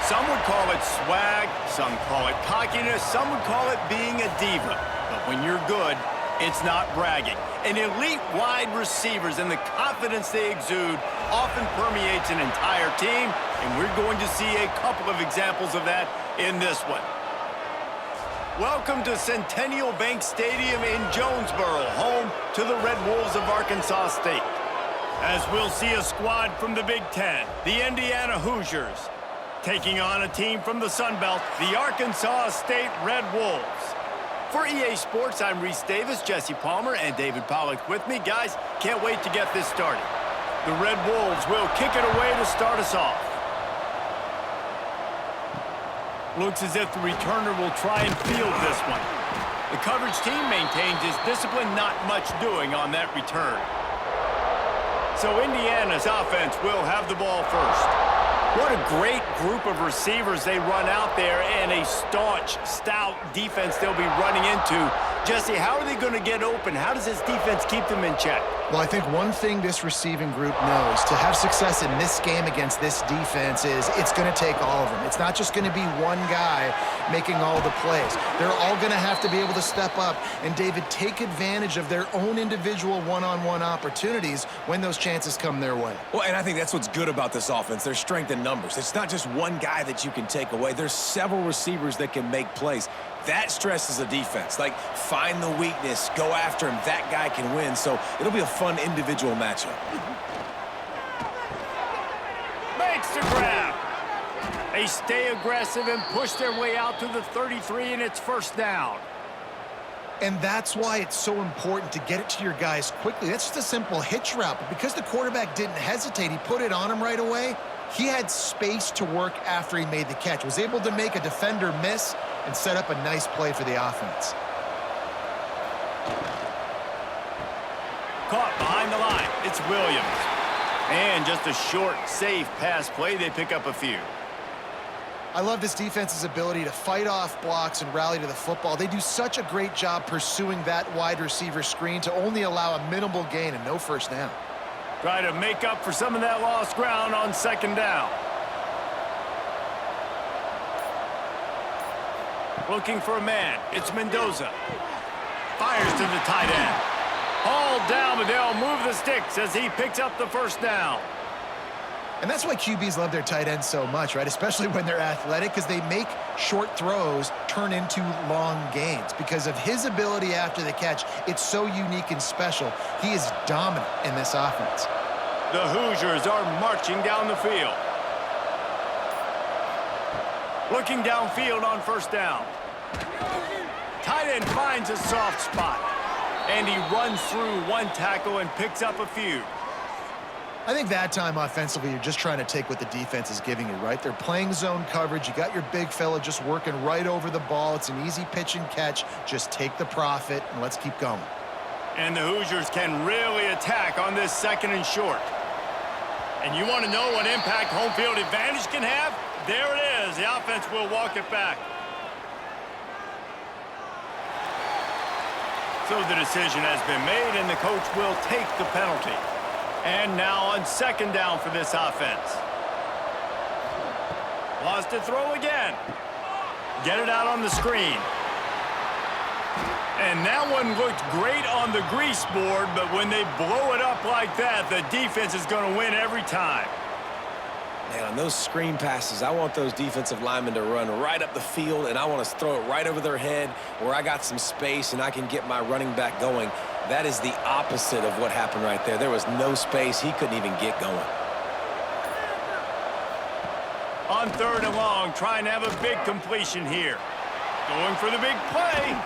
Some would call it swag, some call it cockiness, some would call it being a diva. But when you're good, it's not bragging. And elite wide receivers and the confidence they exude often permeates an entire team, and we're going to see a couple of examples of that in this one. Welcome to Centennial Bank Stadium in Jonesboro, home to the Red Wolves of Arkansas State. As we'll see a squad from the Big Ten, the Indiana Hoosiers, taking on a team from the Sun Belt, the Arkansas State Red Wolves. For EA Sports, I'm Reese Davis, Jesse Palmer, and David Pollack with me. Guys, can't wait to get this started. The Red Wolves will kick it away to start us off. Looks as if the returner will try and field this one. The coverage team maintains its discipline, not much doing on that return. So Indiana's offense will have the ball first. What a great group of receivers they run out there, and a staunch, stout defense they'll be running into. Jesse, how are they going to get open? How does this defense keep them in check? Well, I think one thing this receiving group knows to have success in this game against this defense is it's going to take all of them. It's not just going to be one guy making all the plays. They're all going to have to be able to step up and, David, take advantage of their own individual one-on-one opportunities when those chances come their way. Well, and I think that's what's good about this offense. There's strength in numbers. It's not just one guy that you can take away. There's several receivers that can make plays. That stresses a defense. Like, find the weakness, go after him. That guy can win. So it'll be a fun individual matchup. Makes the grab. They stay aggressive and push their way out to the 33, and it's first down. And that's why it's so important to get it to your guys quickly. That's just a simple hitch route. But because the quarterback didn't hesitate, he put it on him right away. He had space to work after he made the catch. Was able to make a defender miss and set up a nice play for the offense. Caught behind the line. It's Williams. And just a short, safe pass play. They pick up a few. I love this defense's ability to fight off blocks and rally to the football. They do such a great job pursuing that wide receiver screen to only allow a minimal gain and no first down. Try to make up for some of that lost ground on second down. Looking for a man. It's Mendoza. Fires to the tight end. Hauled down, but they'll move the sticks as he picks up the first down. And that's why QBs love their tight ends so much, right? Especially when they're athletic, because they make short throws turn into long gains. Because of his ability after the catch, it's so unique and special. He is dominant in this offense. The Hoosiers are marching down the field. Looking downfield on first down. Tight end finds a soft spot. And he runs through one tackle and picks up a few. I think that time offensively, you're just trying to take what the defense is giving you, right? They're playing zone coverage. You got your big fella just working right over the ball. It's an easy pitch and catch. Just take the profit and let's keep going. And the Hoosiers can really attack on this second and short. And you want to know what impact home field advantage can have? There it is. The offense will walk it back. So the decision has been made, and the coach will take the penalty. And now on second down for this offense. Lost to throw again. Get it out on the screen. And that one looked great on the grease board, but when they blow it up like that, the defense is going to win every time. Man, on those screen passes, I want those defensive linemen to run right up the field, and I want to throw it right over their head where I got some space and I can get my running back going. That is the opposite of what happened right there. There was no space. He couldn't even get going. On third and long, trying to have a big completion here. Going for the big play.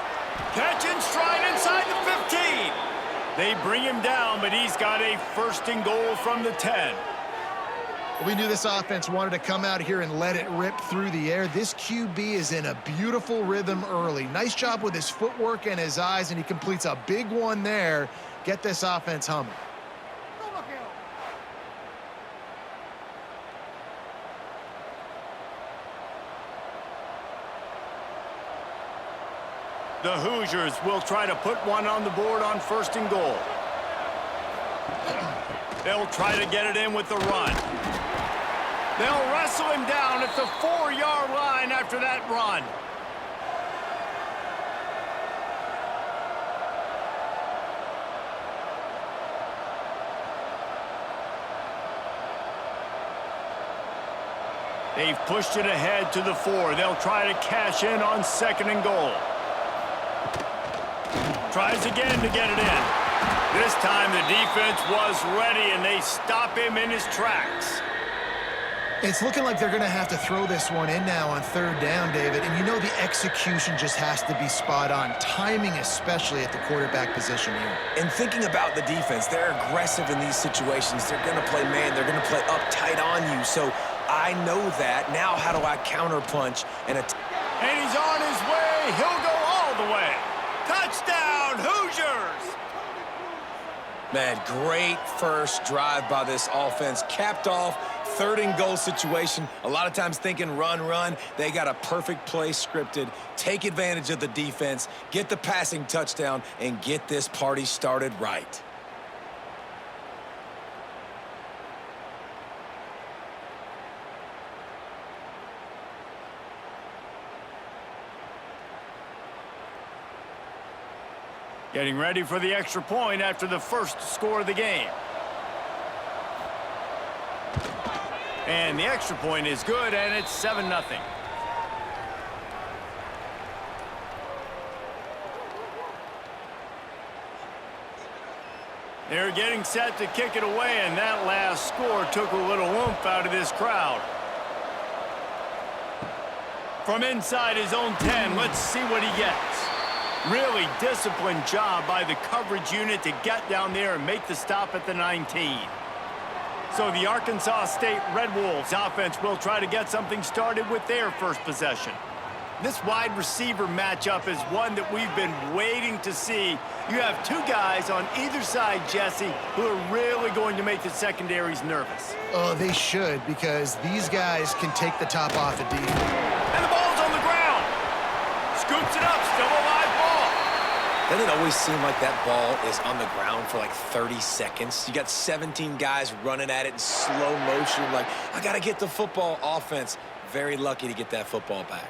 Catch and stride inside the 15. They bring him down, but he's got a first and goal from the 10. We knew this offense wanted to come out here and let it rip through the air. This QB is in a beautiful rhythm early. Nice job with his footwork and his eyes, and he completes a big one there. Get this offense humming. The Hoosiers will try to put one on the board on first and goal. They'll try to get it in with the run. They'll wrestle him down at the 4-yard line after that run. They've pushed it ahead to the 4. They'll try to cash in on 2nd and goal. Tries again to get it in. This time the defense was ready, and they stop him in his tracks. It's looking like they're going to have to throw this one in now on 3rd down, David. And you know the execution just has to be spot on. Timing especially at the quarterback position here. And thinking about the defense, they're aggressive in these situations. They're going to play man. They're going to play up tight on you. So I know that. Now how do I counterpunch and attack? And he's on his way. He'll go all the way. Touchdown, Hoosiers! Man, great first drive by this offense. Capped off, 3rd and goal situation. A lot of times thinking run, run. They got a perfect play scripted. Take advantage of the defense, get the passing touchdown, and get this party started right. Getting ready for the extra point after the first score of the game. And the extra point is good, and it's 7-0. They're getting set to kick it away, and that last score took a little oomph out of this crowd. From inside his own 10, let's see what he gets. Really disciplined job by the coverage unit to get down there and make the stop at the 19. So the Arkansas State Red Wolves offense will try to get something started with their first possession. This wide receiver matchup is one that we've been waiting to see. You have 2 guys on either side, Jesse, who are really going to make the secondaries nervous. Oh, they should, because these guys can take the top off a defense. And the ball's on the ground. Scoops it up, still a live ball. Doesn't it always seem like that ball is on the ground for like 30 seconds? You got 17 guys running at it in slow motion. Like, I got to get the football. Offense, very lucky to get that football back.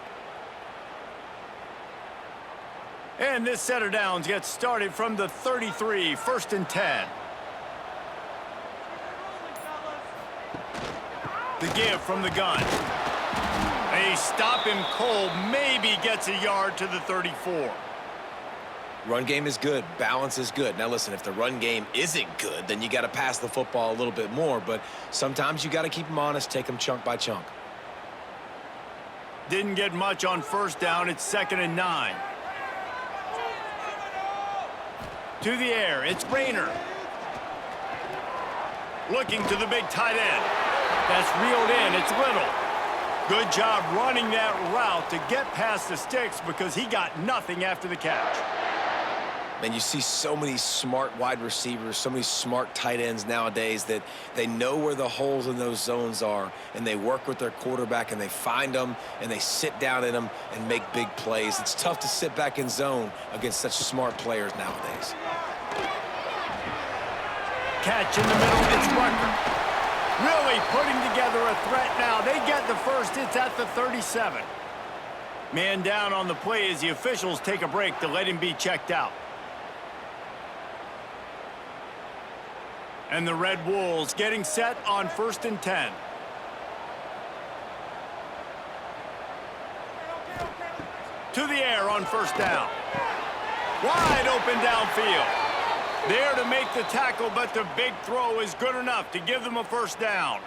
And this set of downs gets started from the 33, 1st and 10. The give from the gun. They stop him cold, maybe gets a yard to the 34. Run game is good. Balance is good. Now, listen, if the run game isn't good, then you got to pass the football a little bit more. But sometimes you got to keep them honest, take them chunk by chunk. Didn't get much on 1st down. It's 2nd and 9. To the air, it's Rayner. Looking to the big tight end. That's reeled in, it's Little. Good job running that route to get past the sticks because he got nothing after the catch. And you see so many smart wide receivers, so many smart tight ends nowadays that they know where the holes in those zones are, and they work with their quarterback, and they find them, and they sit down in them and make big plays. It's tough to sit back in zone against such smart players nowadays. Catch in the middle, it's Rucker. Really putting together a threat now. They get the first, it's at the 37. Man down on the play as the officials take a break to let him be checked out. And the Red Wolves getting set on 1st and 10. To the air on 1st down. Wide open downfield. There to make the tackle, but the big throw is good enough to give them a 1st down.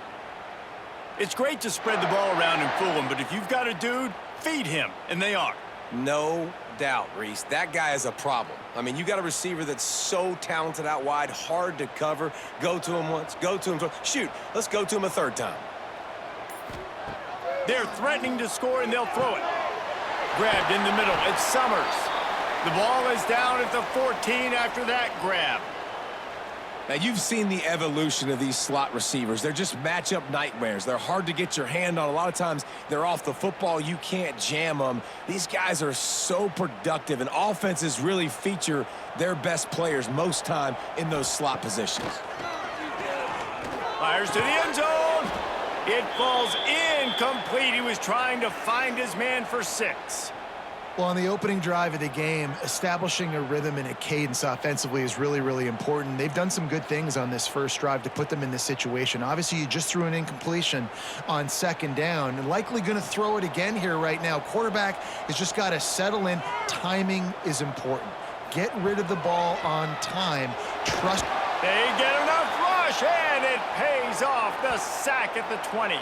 It's great to spread the ball around and fool them, but if you've got a dude, feed him, and they are. No doubt, Reese. That guy is a problem. I mean, you got a receiver that's so talented out wide, hard to cover. Go to him once, go to him twice. Shoot, let's go to him a 3rd time. They're threatening to score, and they'll throw it. Grabbed in the middle. It's Summers. The ball is down at the 14 after that grab. Now, you've seen the evolution of these slot receivers. They're just matchup nightmares. They're hard to get your hand on. A lot of times, they're off the football. You can't jam them. These guys are so productive, and offenses really feature their best players most time in those slot positions. Fires to the end zone. It falls incomplete. He was trying to find his man for 6. Well, on the opening drive of the game, establishing a rhythm and a cadence offensively is really, really important. They've done some good things on this first drive to put them in this situation. Obviously, you just threw an incompletion on second down and likely going to throw it again here right now. Quarterback has just got to settle in. Timing is important. Get rid of the ball on time. Trust. They get enough rush, and it pays off. The sack at the 20.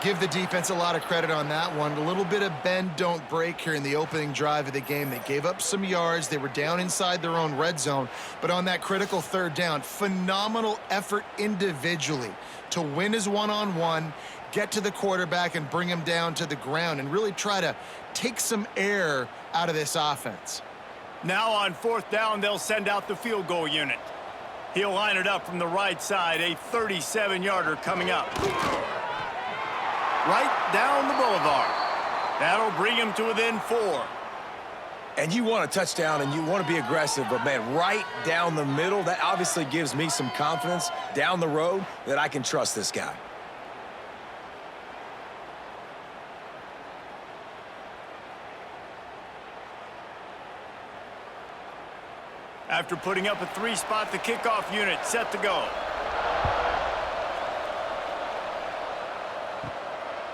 Give the defense a lot of credit on that one. A little bit of bend, don't break here in the opening drive of the game. They gave up some yards. They were down inside their own red zone. But on that critical third down, phenomenal effort individually to win his one-on-one, get to the quarterback and bring him down to the ground and really try to take some air out of this offense. Now on 4th down, they'll send out the field goal unit. He'll line it up from the right side, a 37-yarder coming up. Right down the boulevard. That'll bring him to within 4. And you want a touchdown and you want to be aggressive, but man, right down the middle, that obviously gives me some confidence down the road that I can trust this guy. After putting up a 3-spot, the kickoff unit set to go.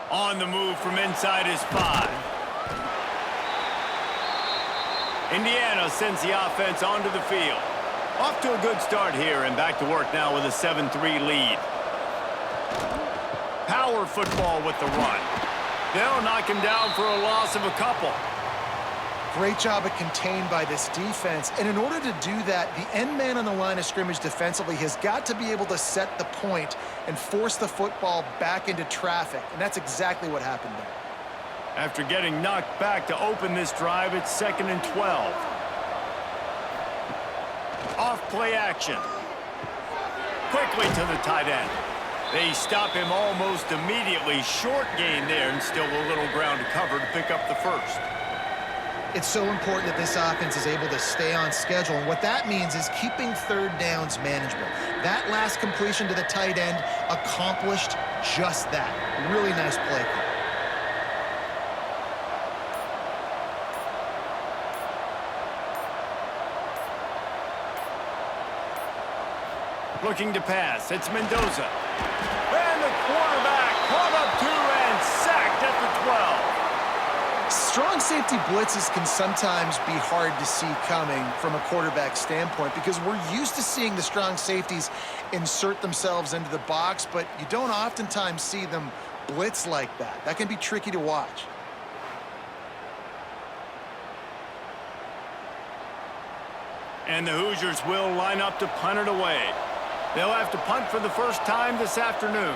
On the move from inside his 5. Indiana sends the offense onto the field. Off to a good start here and back to work now with a 7-3 lead. Power football with the run. They'll knock him down for a loss of a couple. Great job of contained by this defense. And in order to do that, the end man on the line of scrimmage defensively has got to be able to set the point and force the football back into traffic. And that's exactly what happened there. After getting knocked back to open this drive, it's 2nd and 12. Off play action. Quickly to the tight end. They stop him almost immediately. Short gain there and still a little ground to cover to pick up the first. It's so important that this offense is able to stay on schedule. And what that means is keeping third downs manageable. That last completion to the tight end accomplished just that. Really nice play call. Looking to pass. It's Mendoza. And the quarterback caught up to and sacked at the 12. Strong safety blitzes can sometimes be hard to see coming from a quarterback standpoint because we're used to seeing the strong safeties insert themselves into the box, but you don't oftentimes see them blitz like that. That can be tricky to watch. And the Hoosiers will line up to punt it away. They'll have to punt for the first time this afternoon.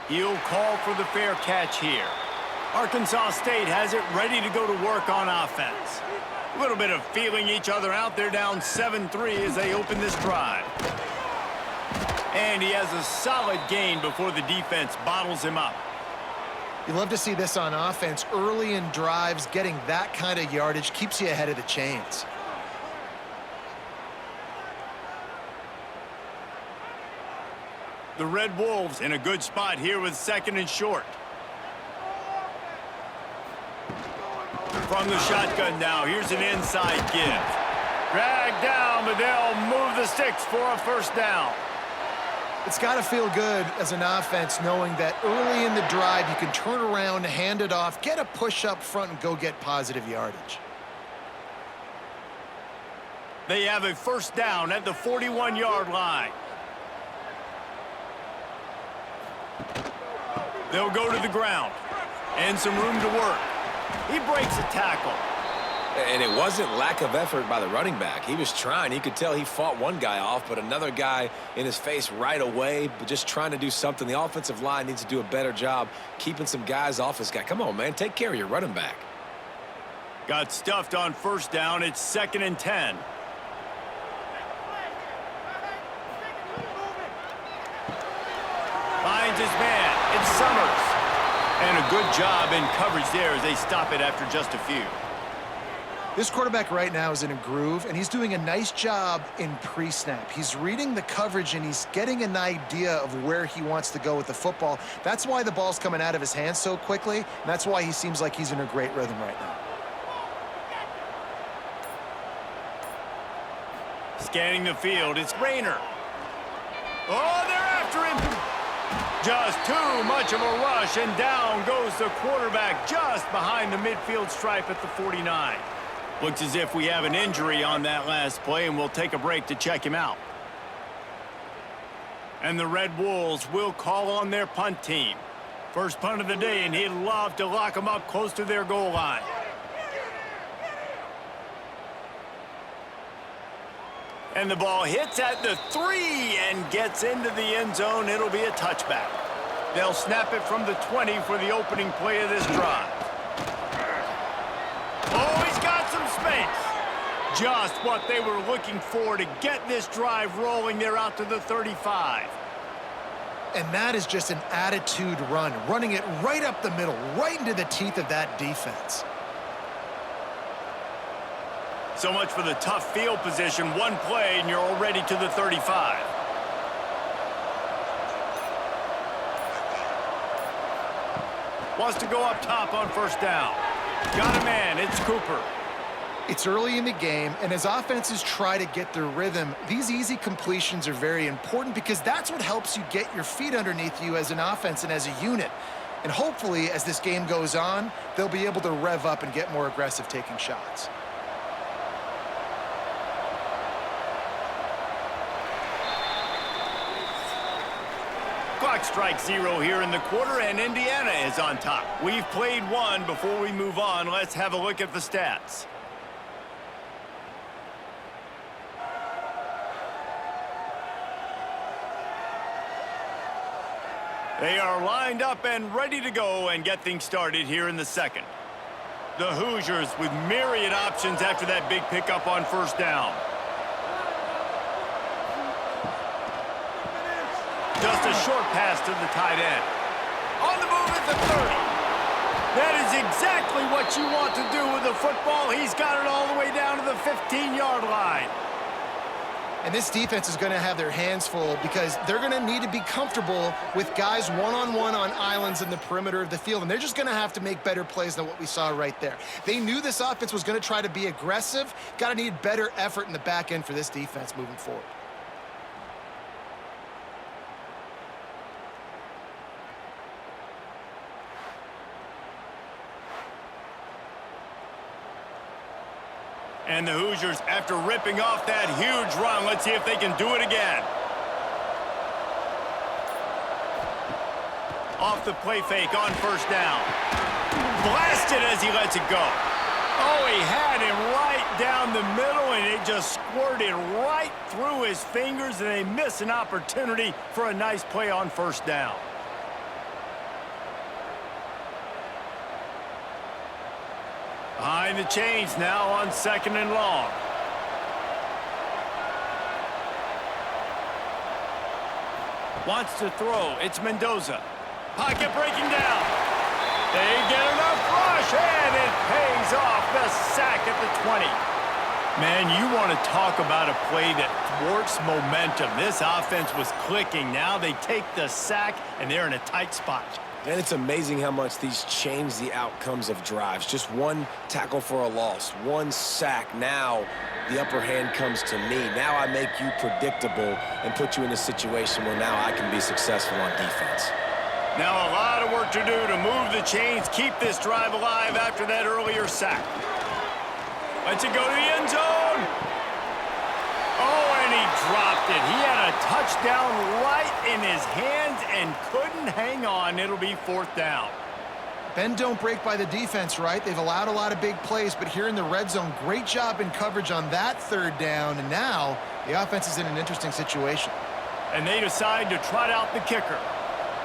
He'll call for the fair catch here. Arkansas State has it ready to go to work on offense. A little bit of feeling each other out. They're down 7-3 as they open this drive. And he has a solid gain before the defense bottles him up. You love to see this on offense. Early in drives, getting that kind of yardage keeps you ahead of the chains. The Red Wolves in a good spot here with 2nd and short. From the shotgun now, here's an inside give. Dragged down, but they'll move the sticks for a first down. It's got to feel good as an offense knowing that early in the drive you can turn around, hand it off, get a push up front, and go get positive yardage. They have a first down at the 41-yard line. They'll go to the ground and some room to work. He breaks a tackle. And it wasn't lack of effort by the running back. He was trying. He could tell he fought one guy off, but another guy in his face right away, but just trying to do something. The offensive line needs to do a better job keeping some guys off his guy. Come on, man. Take care of your running back. Got stuffed on first down. It's 2nd and 10. Finds his man. It's Summers. And a good job in coverage there as they stop it after just a few. This quarterback right now is in a groove, and he's doing a nice job in pre-snap. He's reading the coverage, and he's getting an idea of where he wants to go with the football. That's why the ball's coming out of his hands so quickly, and that's why he seems like he's in a great rhythm right now. Scanning the field, it's Rayner. Oh, they're after him. Just too much of a rush, and down goes the quarterback just behind the midfield stripe at the 49. Looks as if we have an injury on that last play, and we'll take a break to check him out. And the Red Wolves will call on their punt team. First punt of the day, and he'd love to lock them up close to their goal line. And the ball hits at the 3 and gets into the end zone. It'll be a touchback. They'll snap it from the 20 for the opening play of this drive. Oh, he's got some space. Just what they were looking for to get this drive rolling. They're out to the 35. And that is just an attitude run, running it right up the middle, right into the teeth of that defense. So much for the tough field position. One play, and you're already to the 35. Wants to go up top on first down. Got a man. It's Cooper. It's early in the game, and as offenses try to get their rhythm, these easy completions are very important because that's what helps you get your feet underneath you as an offense and as a unit. And hopefully, as this game goes on, they'll be able to rev up and get more aggressive taking shots. Clock strikes 0 here in the quarter, and Indiana is on top. We've played one. Before we move on, let's have a look at the stats. They are lined up and ready to go and get things started here in the second. The Hoosiers with myriad options after that big pickup on first down. Just a short pass to the tight end. On the move at the 30. That is exactly what you want to do with the football. He's got it all the way down to the 15-yard line. And this defense is going to have their hands full because they're going to need to be comfortable with guys one-on-one on islands in the perimeter of the field. And they're just going to have to make better plays than what we saw right there. They knew this offense was going to try to be aggressive. Got to need better effort in the back end for this defense moving forward. And the Hoosiers, after ripping off that huge run, let's see if they can do it again. Off the play fake on first down. Blasted as he lets it go. Oh, he had him right down the middle, and it just squirted right through his fingers, and they miss an opportunity for a nice play on first down. Behind the chains now on second and long. Wants to throw. It's Mendoza. Pocket breaking down. They get enough rush, and it pays off. The sack at the 20. Man, you want to talk about a play that thwarts momentum. This offense was clicking. Now they take the sack, and they're in a tight spot. And it's amazing how much these change the outcomes of drives. Just one tackle for a loss, one sack. Now the upper hand comes to me. Now I make you predictable and put you in a situation where now I can be successful on defense. Now a lot of work to do to move the chains, keep this drive alive after that earlier sack. Let's it go to the end zone. Oh, and he dropped it. He had a touchdown right in his hands and couldn't hang on. It'll be fourth down. Bend don't break by the defense, right? They've allowed a lot of big plays, but here in the red zone, great job in coverage on that third down, and now the offense is in an interesting situation. And they decide to trot out the kicker.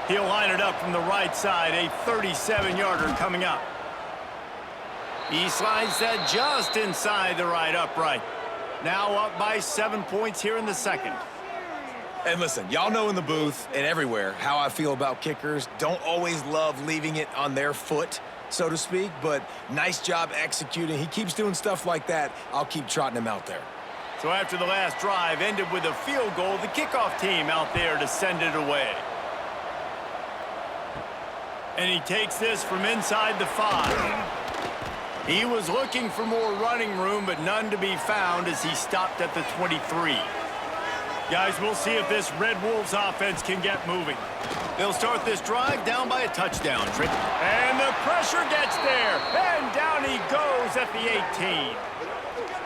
He'll line it up from the right side, a 37-yarder coming up. He slides that just inside the right upright. Now up by 7 points here in the second. And listen, y'all know in the booth and everywhere how I feel about kickers. Don't always love leaving it on their foot. so to speak, but nice job executing. He keeps doing stuff like that. I'll keep trotting him out there. So after the last drive ended with a field goal, the kickoff team out there to send it away. And he takes this from inside the 5. He was looking for more running room, but none to be found as he stopped at the 23. Guys, we'll see if this Red Wolves offense can get moving. They'll start this drive down by a touchdown. And the pressure gets there. And down he goes at the 18.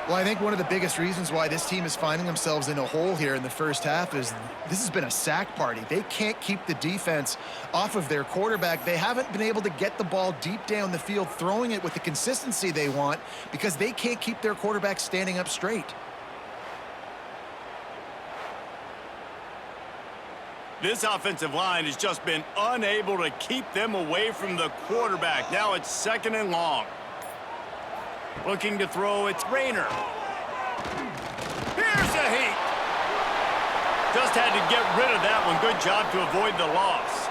Well, I think one of the biggest reasons why this team is finding themselves in a hole here in the first half is this has been a sack party. They can't keep the defense off of their quarterback. They haven't been able to get the ball deep down the field, throwing it with the consistency they want because they can't keep their quarterback standing up straight. This offensive line has just been unable to keep them away from the quarterback. Now it's 2nd and long. Looking to throw, it's Rayner. Here's a heat. Just had to get rid of that one. Good job to avoid the loss.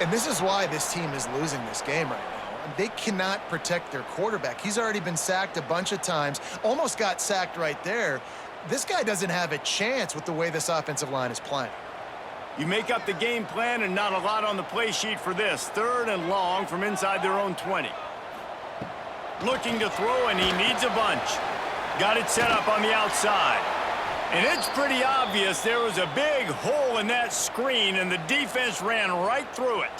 And this is why this team is losing this game right now. They cannot protect their quarterback. He's already been sacked a bunch of times, almost got sacked right there. This guy doesn't have a chance with the way this offensive line is playing. You make up the game plan and not a lot on the play sheet for this. 3rd and long from inside their own 20. Looking to throw, and he needs a bunch. Got it set up on the outside. And it's pretty obvious there was a big hole in that screen, and the defense ran right through it.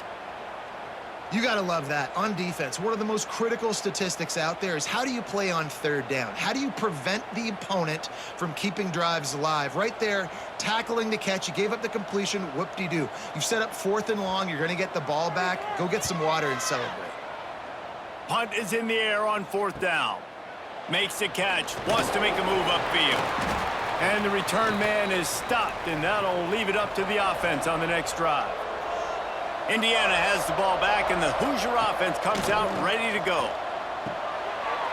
You got to love that. On defense, one of the most critical statistics out there is how do you play on 3rd down? How do you prevent the opponent from keeping drives alive? Right there, tackling the catch. You gave up the completion. Whoop-de-doo. You've set up 4th and long. You're going to get the ball back. Go get some water and celebrate. Punt is in the air on 4th down. Makes the catch. Wants to make a move upfield. And the return man is stopped, and that'll leave it up to the offense on the next drive. Indiana has the ball back, and the Hoosier offense comes out ready to go.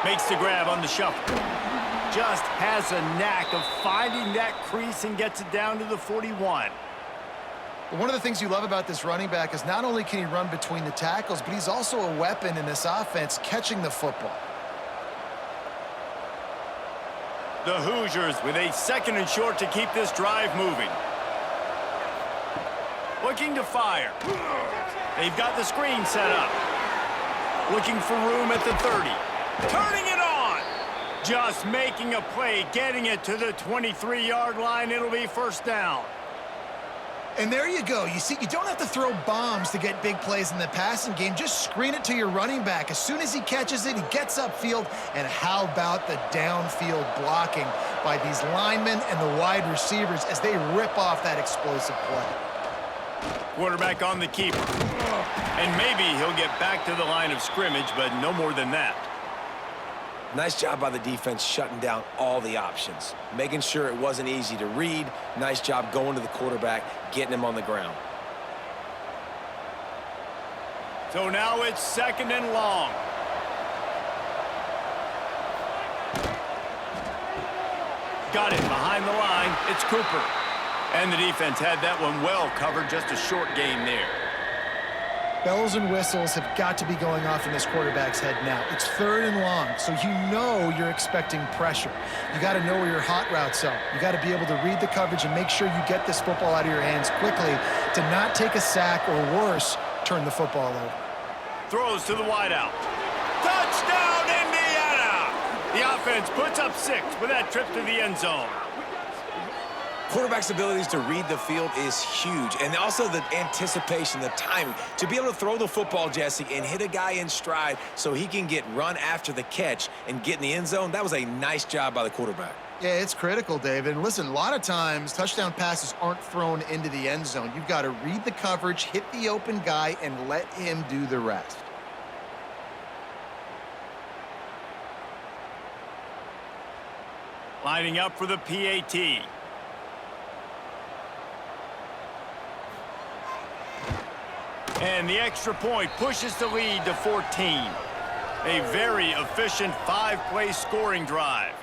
Makes the grab on the shuffle. Just has a knack of finding that crease and gets it down to the 41. One of the things you love about this running back is not only can he run between the tackles, but he's also a weapon in this offense catching the football. The Hoosiers with a 2nd and short to keep this drive moving. Looking to fire. They've got the screen set up. Looking for room at the 30. Turning it on. Just making a play, getting it to the 23-yard line. It'll be 1st down. And there you go. You see, you don't have to throw bombs to get big plays in the passing game. Just screen it to your running back. As soon as he catches it, he gets upfield. And how about the downfield blocking by these linemen and the wide receivers as they rip off that explosive play? Quarterback on the keeper. And maybe he'll get back to the line of scrimmage, but no more than that. Nice job by the defense shutting down all the options, making sure it wasn't easy to read. Nice job going to the quarterback, getting him on the ground. So now it's 2nd and long. Got it behind the line. It's Cooper. And the defense had that one well covered. Just a short game there. Bells and whistles have got to be going off in this quarterback's head now. It's 3rd and long, so you know you're expecting pressure. You got to know where your hot routes are. You got to be able to read the coverage and make sure you get this football out of your hands quickly to not take a sack or worse, turn the football over. Throws to the wideout. Touchdown, Indiana! The offense puts up 6 with that trip to the end zone. Quarterback's abilities to read the field is huge, and also the anticipation, the timing. To be able to throw the football, Jesse, and hit a guy in stride so he can get run after the catch and get in the end zone, that was a nice job by the quarterback. Yeah, it's critical, David. And listen, a lot of times touchdown passes aren't thrown into the end zone. You've got to read the coverage, hit the open guy, and let him do the rest. Lining up for the PAT. And the extra point pushes the lead to 14. A very efficient 5-play scoring drive.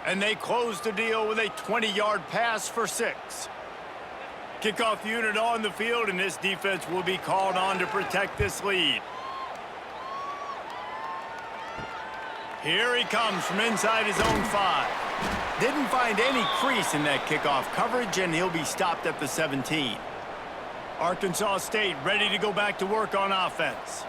And they close the deal with a 20-yard pass for 6. Kickoff unit on the field, and this defense will be called on to protect this lead. Here he comes from inside his own 5. Didn't find any crease in that kickoff coverage, and he'll be stopped at the 17. Arkansas State ready to go back to work on offense.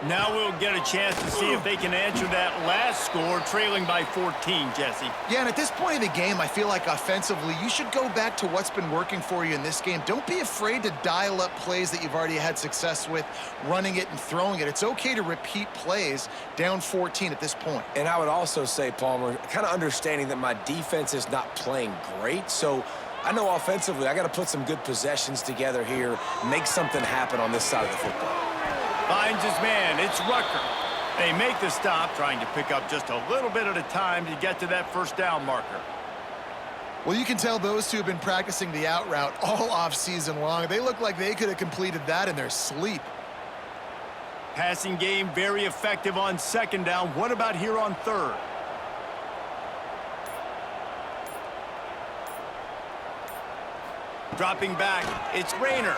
Now we'll get a chance to see if they can answer that last score, trailing by 14, Jesse. Yeah, and at this point of the game, I feel like offensively, you should go back to what's been working for you in this game. Don't be afraid to dial up plays that you've already had success with, running it and throwing it. It's okay to repeat plays down 14 at this point. And I would also say, Palmer, kind of understanding that my defense is not playing great, so I know offensively I got to put some good possessions together here, make something happen on this side of the football. Finds his man. It's Rucker. They make the stop, trying to pick up just a little bit at a time to get to that first down marker. Well, you can tell those two have been practicing the out route all off season long. They look like they could have completed that in their sleep. Passing game very effective on second down. What about here on third? Dropping back, it's Rayner.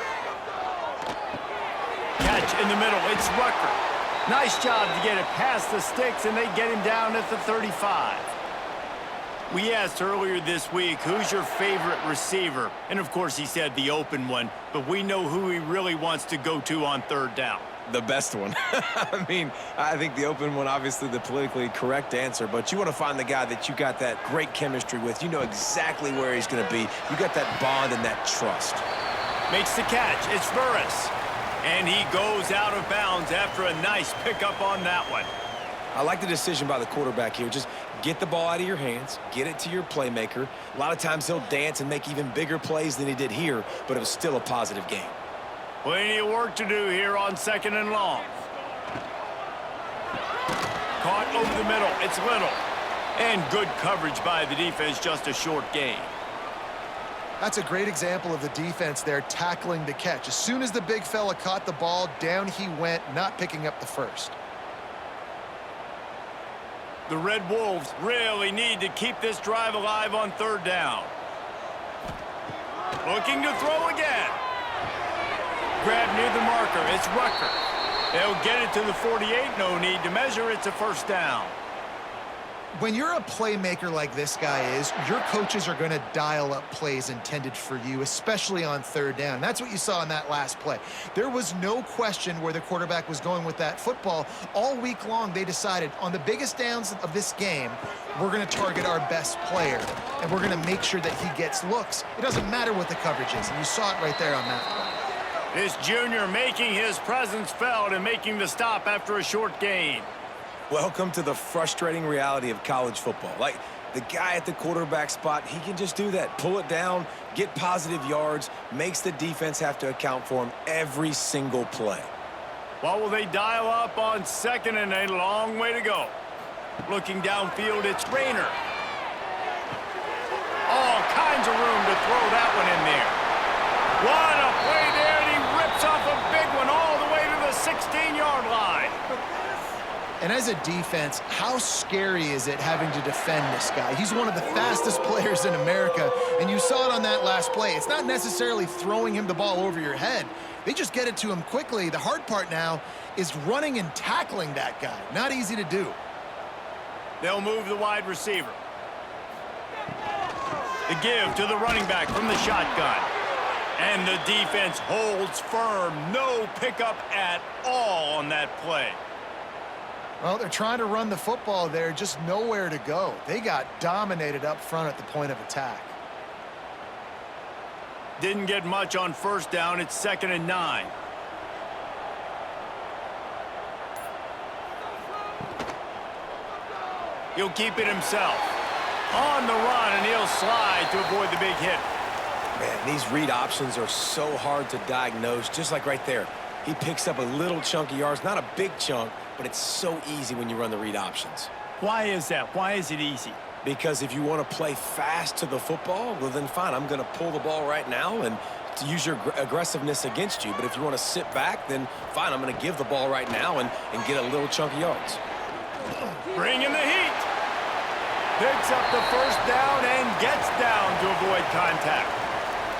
Catch in the middle, it's Rucker. Nice job to get it past the sticks, and they get him down at the 35. We asked earlier this week, who's your favorite receiver? And of course he said the open one, but we know who he really wants to go to on third down. The best one. I mean, I think the open one, obviously the politically correct answer, but you want to find the guy that you got that great chemistry with. You know exactly where he's going to be. You got that bond and that trust. Makes the catch. It's Burris. And he goes out of bounds after a nice pickup on that one. I like the decision by the quarterback here. Just get the ball out of your hands, get it to your playmaker. A lot of times he'll dance and make even bigger plays than he did here, but it was still a positive game. Plenty of work to do here on second and long. Caught over the middle. It's Little. And good coverage by the defense, just a short gain. That's a great example of the defense there tackling the catch. As soon as the big fella caught the ball, down he went, not picking up the first. The Red Wolves really need to keep this drive alive on third down. Looking to throw again. Grab near the marker. It's Rucker. They'll get it to the 48. No need to measure. It's a first down. When you're a playmaker like this guy is, your coaches are going to dial up plays intended for you, especially on third down. That's what you saw in that last play. There was no question where the quarterback was going with that football. All week long, they decided on the biggest downs of this game, we're going to target our best player, and we're going to make sure that he gets looks. It doesn't matter what the coverage is, and you saw it right there on that play. This junior making his presence felt and making the stop after a short gain. Welcome to the frustrating reality of college football. Like, the guy at the quarterback spot, he can just do that. Pull it down, get positive yards, makes the defense have to account for him every single play. What will they dial up on second and a long way to go? Looking downfield, it's Rayner. All kinds of room to throw that one in there. What a play there, and he rips off a big one all the way to the 16-yard line. And as a defense, how scary is it having to defend this guy? He's one of the fastest players in America, and you saw it on that last play. It's not necessarily throwing him the ball over your head. They just get it to him quickly. The hard part now is running and tackling that guy. Not easy to do. They'll move the wide receiver. The give to the running back from the shotgun. And the defense holds firm. No pickup at all on that play. Well, they're trying to run the football there, just nowhere to go. They got dominated up front at the point of attack. Didn't get much on first down. It's 2nd and 9. He'll keep it himself. On the run, and he'll slide to avoid the big hit. Man, these read options are so hard to diagnose, just like right there. He picks up a little chunk of yards, not a big chunk, but it's so easy when you run the read options. Why is that? Why is it easy? Because if you want to play fast to the football, well, then fine, I'm going to pull the ball right now and to use your aggressiveness against you. But if you want to sit back, then fine, I'm going to give the ball right now and get a little chunk of yards. Bring in the heat. Picks up the first down and gets down to avoid contact.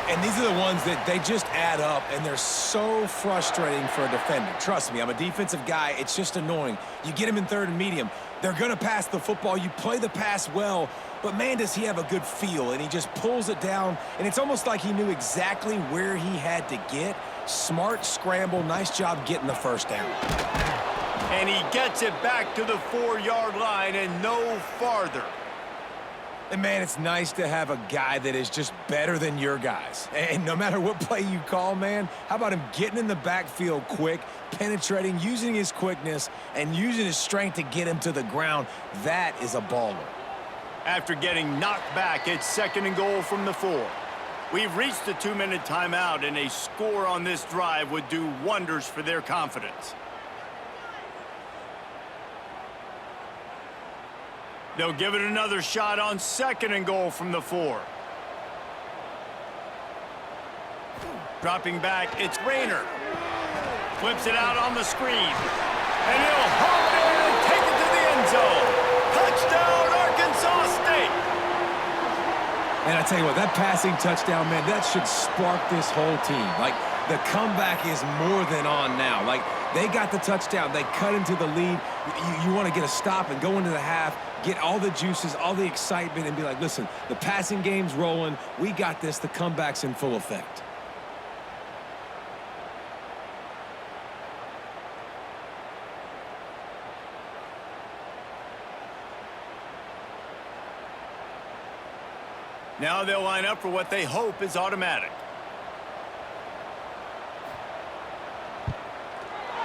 And these are the ones that they just add up, and they're so frustrating for a defender. Trust me, I'm a defensive guy. It's just annoying. You get him in third and medium, they're going to pass the football. You play the pass well, but, man, does he have a good feel, and he just pulls it down, and it's almost like he knew exactly where he had to get. Smart scramble. Nice job getting the first down. And he gets it back to the 4-yard line and no farther. And, man, it's nice to have a guy that is just better than your guys. And no matter what play you call, man, how about him getting in the backfield quick, penetrating, using his quickness, and using his strength to get him to the ground? That is a baller. After getting knocked back, it's 2nd and goal from the 4. We've reached the 2-minute timeout, and a score on this drive would do wonders for their confidence. They'll give it another shot on 2nd and goal from the 4. Dropping back, it's Rayner. Flips it out on the screen. And he'll haul it in and take it to the end zone. Touchdown, Arkansas State. And I tell you what, that passing touchdown, man, that should spark this whole team. Like, the comeback is more than on now. Like, they got the touchdown. They cut into the lead. You want to get a stop and go into the half, get all the juices, all the excitement, and be like, listen, the passing game's rolling. We got this. The comeback's in full effect. Now they'll line up for what they hope is automatic.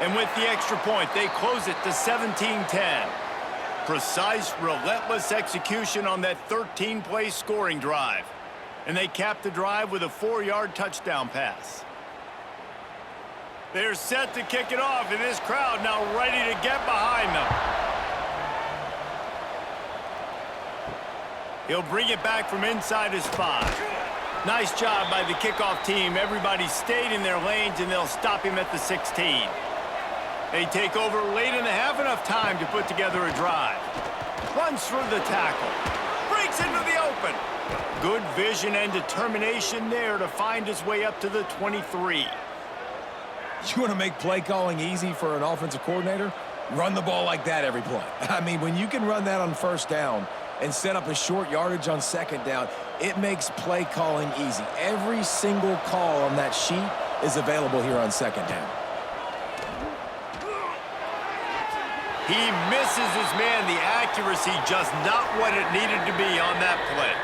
And with the extra point, they close it to 17-10. Precise, relentless execution on that 13-play scoring drive. And they cap the drive with a 4-yard touchdown pass. They're set to kick it off, and this crowd now ready to get behind them. He'll bring it back from inside his 5. Nice job by the kickoff team. Everybody stayed in their lanes, and they'll stop him at the 16. They take over late in the half, enough time to put together a drive. Runs through the tackle. Breaks into the open. Good vision and determination there to find his way up to the 23. You want to make play calling easy for an offensive coordinator? Run the ball like that every play. I mean, when you can run that on first down and set up a short yardage on second down, it makes play calling easy. Every single call on that sheet is available here on second down. He misses his man. The accuracy just not what it needed to be on that play.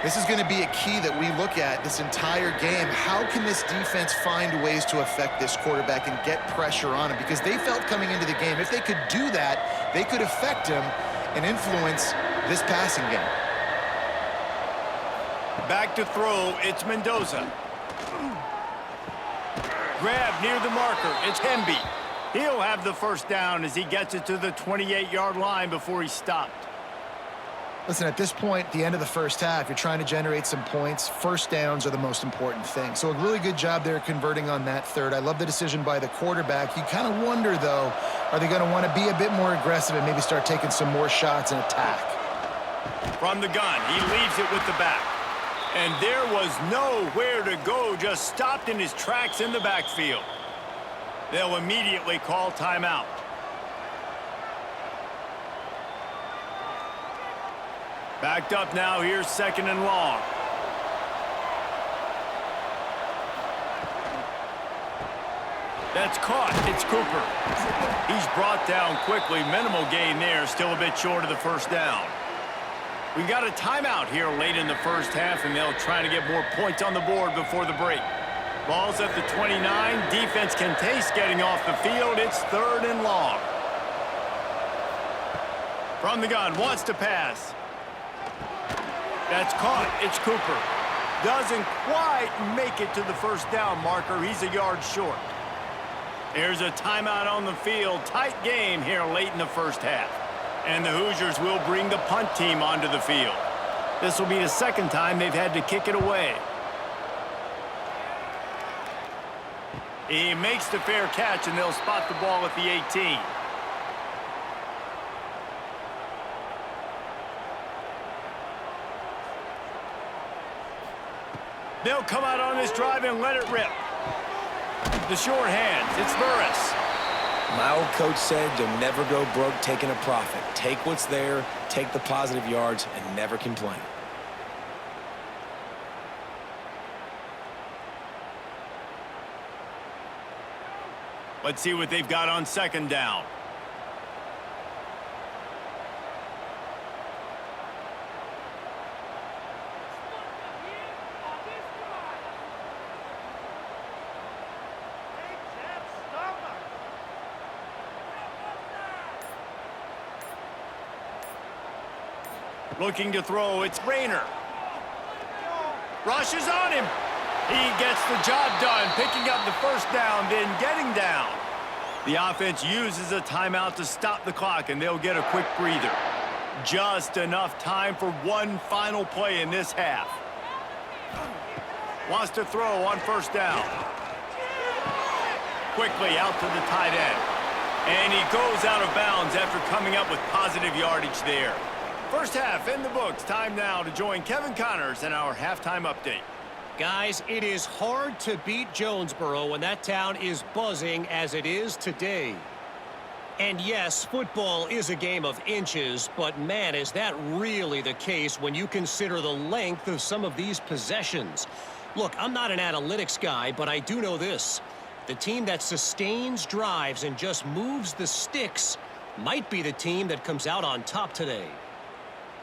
This is going to be a key that we look at this entire game. How can this defense find ways to affect this quarterback and get pressure on him? Because they felt coming into the game, if they could do that, they could affect him and influence this passing game. Back to throw, it's Mendoza. Grab near the marker, it's Hemby. He'll have the first down as he gets it to the 28-yard line before he's stopped. Listen, at this point, at the end of the first half, you're trying to generate some points. First downs are the most important thing. So a really good job there converting on that third. I love the decision by the quarterback. You kind of wonder, though, are they going to want to be a bit more aggressive and maybe start taking some more shots and attack? From the gun, he leaves it with the back. And there was nowhere to go, just stopped in his tracks in the backfield. They'll immediately call timeout. Backed up now, here's 2nd and long. That's caught, it's Cooper. He's brought down quickly, minimal gain there, still a bit short of the first down. We got a timeout here late in the first half, and they'll try to get more points on the board before the break. Ball's at the 29. Defense can taste getting off the field. It's 3rd and long. From the gun, wants to pass. That's caught. It's Cooper. Doesn't quite make it to the first down marker. He's a yard short. There's a timeout on the field. Tight game here late in the first half. And the Hoosiers will bring the punt team onto the field. This will be the second time they've had to kick it away. He makes the fair catch, and they'll spot the ball at the 18. They'll come out on this drive and let it rip. The short hands, it's Burris. My old coach said you'll never go broke taking a profit. Take what's there, take the positive yards, and never complain. Let's see what they've got on second down. Looking to throw, it's Rayner. Rushes on him. He gets the job done, picking up the first down, then getting down. The offense uses a timeout to stop the clock, and they'll get a quick breather. Just enough time for one final play in this half. Wants to throw on first down. Quickly out to the tight end. And he goes out of bounds after coming up with positive yardage there. First half in the books. Time now to join Kevin Connors in our halftime update. Guys, it is hard to beat Jonesboro when that town is buzzing as it is today. And yes, football is a game of inches, but man, is that really the case when you consider the length of some of these possessions. Look, I'm not an analytics guy, but I do know this. The team that sustains drives and just moves the sticks might be the team that comes out on top today.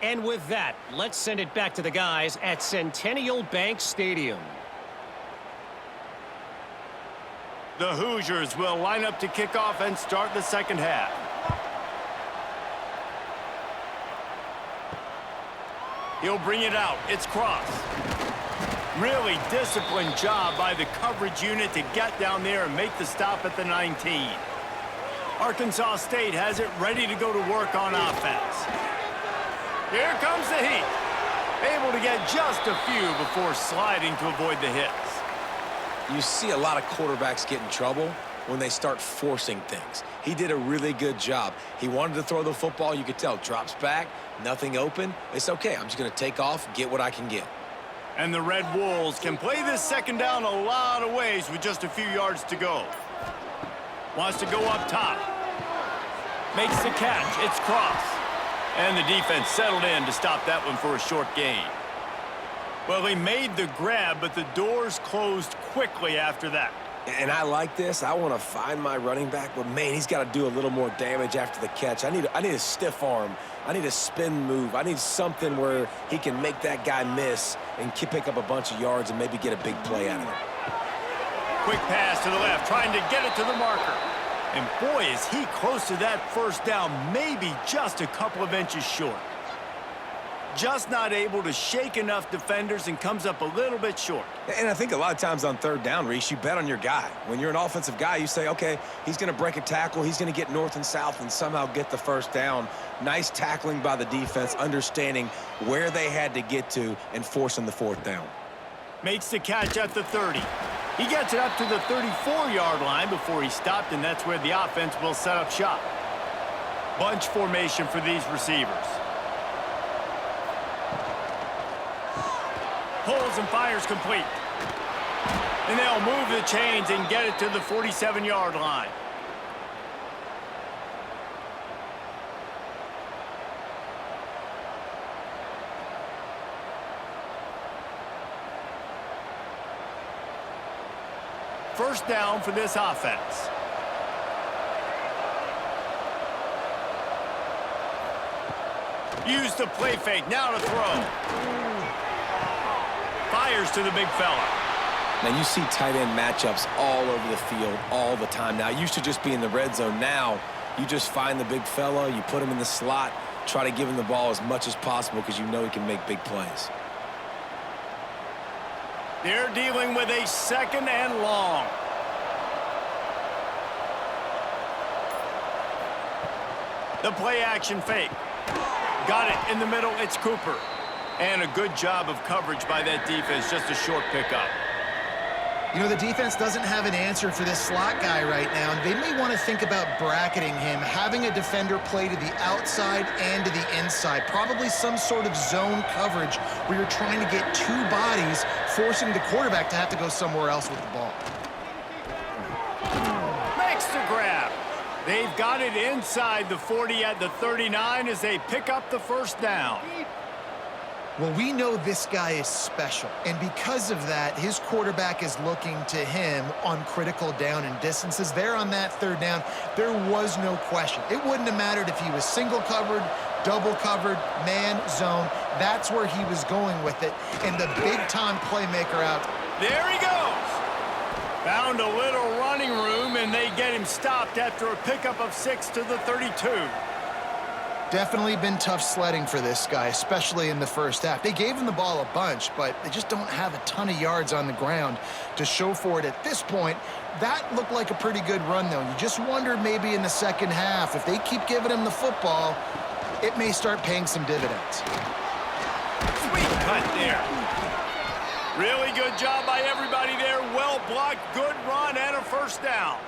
And with that, let's send it back to the guys at Centennial Bank Stadium. The Hoosiers will line up to kick off and start the second half. He'll bring it out. It's Cross. Really disciplined job by the coverage unit to get down there and make the stop at the 19. Arkansas State has it ready to go to work on offense. Here comes the heat. Able to get just a few before sliding to avoid the hits. You see a lot of quarterbacks get in trouble when they start forcing things. He did a really good job. He wanted to throw the football. You could tell. Drops back, nothing open. It's okay. I'm just going to take off, get what I can get. And the Red Wolves can play this second down a lot of ways with just a few yards to go. Wants to go up top. Makes the catch. It's Cross. And the defense settled in to stop that one for a short gain. Well, he made the grab, but the doors closed quickly after that. And I like this. I want to find my running back, but, man, he's got to do a little more damage after the catch. I need a stiff arm. I need a spin move. I need something where he can make that guy miss and pick up a bunch of yards and maybe get a big play out of it. Quick pass to the left, trying to get it to the marker. And boy, is he close to that first down, maybe just a couple of inches short. Just not able to shake enough defenders and comes up a little bit short. And I think a lot of times on third down, Reese, you bet on your guy. When you're an offensive guy, you say, okay, he's going to break a tackle, he's going to get north and south and somehow get the first down. Nice tackling by the defense, understanding where they had to get to and forcing the fourth down. Makes the catch at the 30. He gets it up to the 34-yard line before he stopped, and that's where the offense will set up shop. Bunch formation for these receivers. Pulls and fires complete. And they'll move the chains and get it to the 47-yard line. First down for this offense. Use the play fake, now to throw. Fires to the big fella. Now, you see tight end matchups all over the field all the time. Now, it used to just be in the red zone. Now, you just find the big fella, you put him in the slot, try to give him the ball as much as possible because you know he can make big plays. They're dealing with a second and long. The play action fake. Got it in the middle, it's Cooper. And a good job of coverage by that defense, just a short pickup. You know, the defense doesn't have an answer for this slot guy right now, and they may want to think about bracketing him, having a defender play to the outside and to the inside, probably some sort of zone coverage where you're trying to get two bodies, forcing the quarterback to have to go somewhere else with the ball. Makes the grab. They've got it inside the 40 at the 39 as they pick up the first down. Well, we know this guy is special, and because of that, his quarterback is looking to him on critical down and distances. There on that third down, there was no question. It wouldn't have mattered if he was single covered, double covered, man, zone. That's where he was going with it, and the big-time playmaker out. There he goes. Found a little running room, and they get him stopped after a pickup of 6 to the 32. Definitely been tough sledding for this guy, especially in the first half. They gave him the ball a bunch, but they just don't have a ton of yards on the ground to show for it at this point. That looked like a pretty good run, though. You just wonder maybe in the second half, if they keep giving him the football, it may start paying some dividends. Sweet cut there. Really good job by everybody there. Well blocked, good run, and a first down.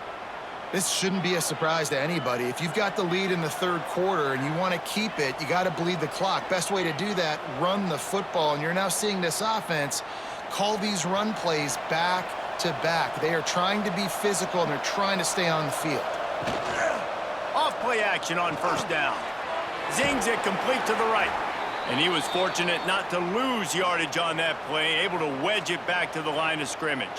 This shouldn't be a surprise to anybody. If you've got the lead in the third quarter and you want to keep it, you got to bleed the clock. Best way to do that, run the football. And you're now seeing this offense call these run plays back to back. They are trying to be physical, and they're trying to stay on the field. Off play action on first down. Zings it complete to the right. And he was fortunate not to lose yardage on that play, able to wedge it back to the line of scrimmage.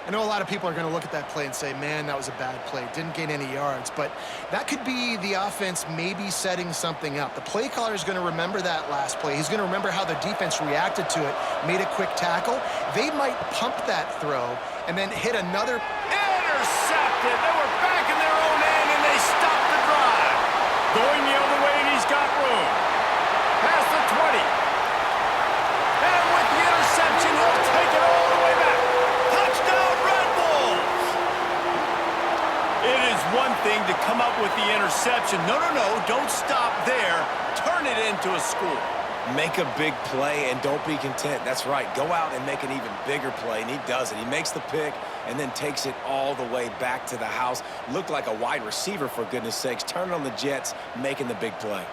I know a lot of people are going to look at that play and say, man, that was a bad play. Didn't gain any yards. But that could be the offense maybe setting something up. The play caller is going to remember that last play. He's going to remember how the defense reacted to it, made a quick tackle. They might pump that throw and then hit another. Intercepted. They were back in their own end, and they stopped the drive. Going the other way, and he's got room. Past the 20. And with the interception, he'll take it all the way back. Touchdown, Red Bulls! It is one thing to come up with the interception. No, don't stop there. Turn it into a score. Make a big play and don't be content. That's right. Go out and make an even bigger play, and he does it. He makes the pick and then takes it all the way back to the house. Looked like a wide receiver, for goodness sakes. Turning on the Jets, making the big play.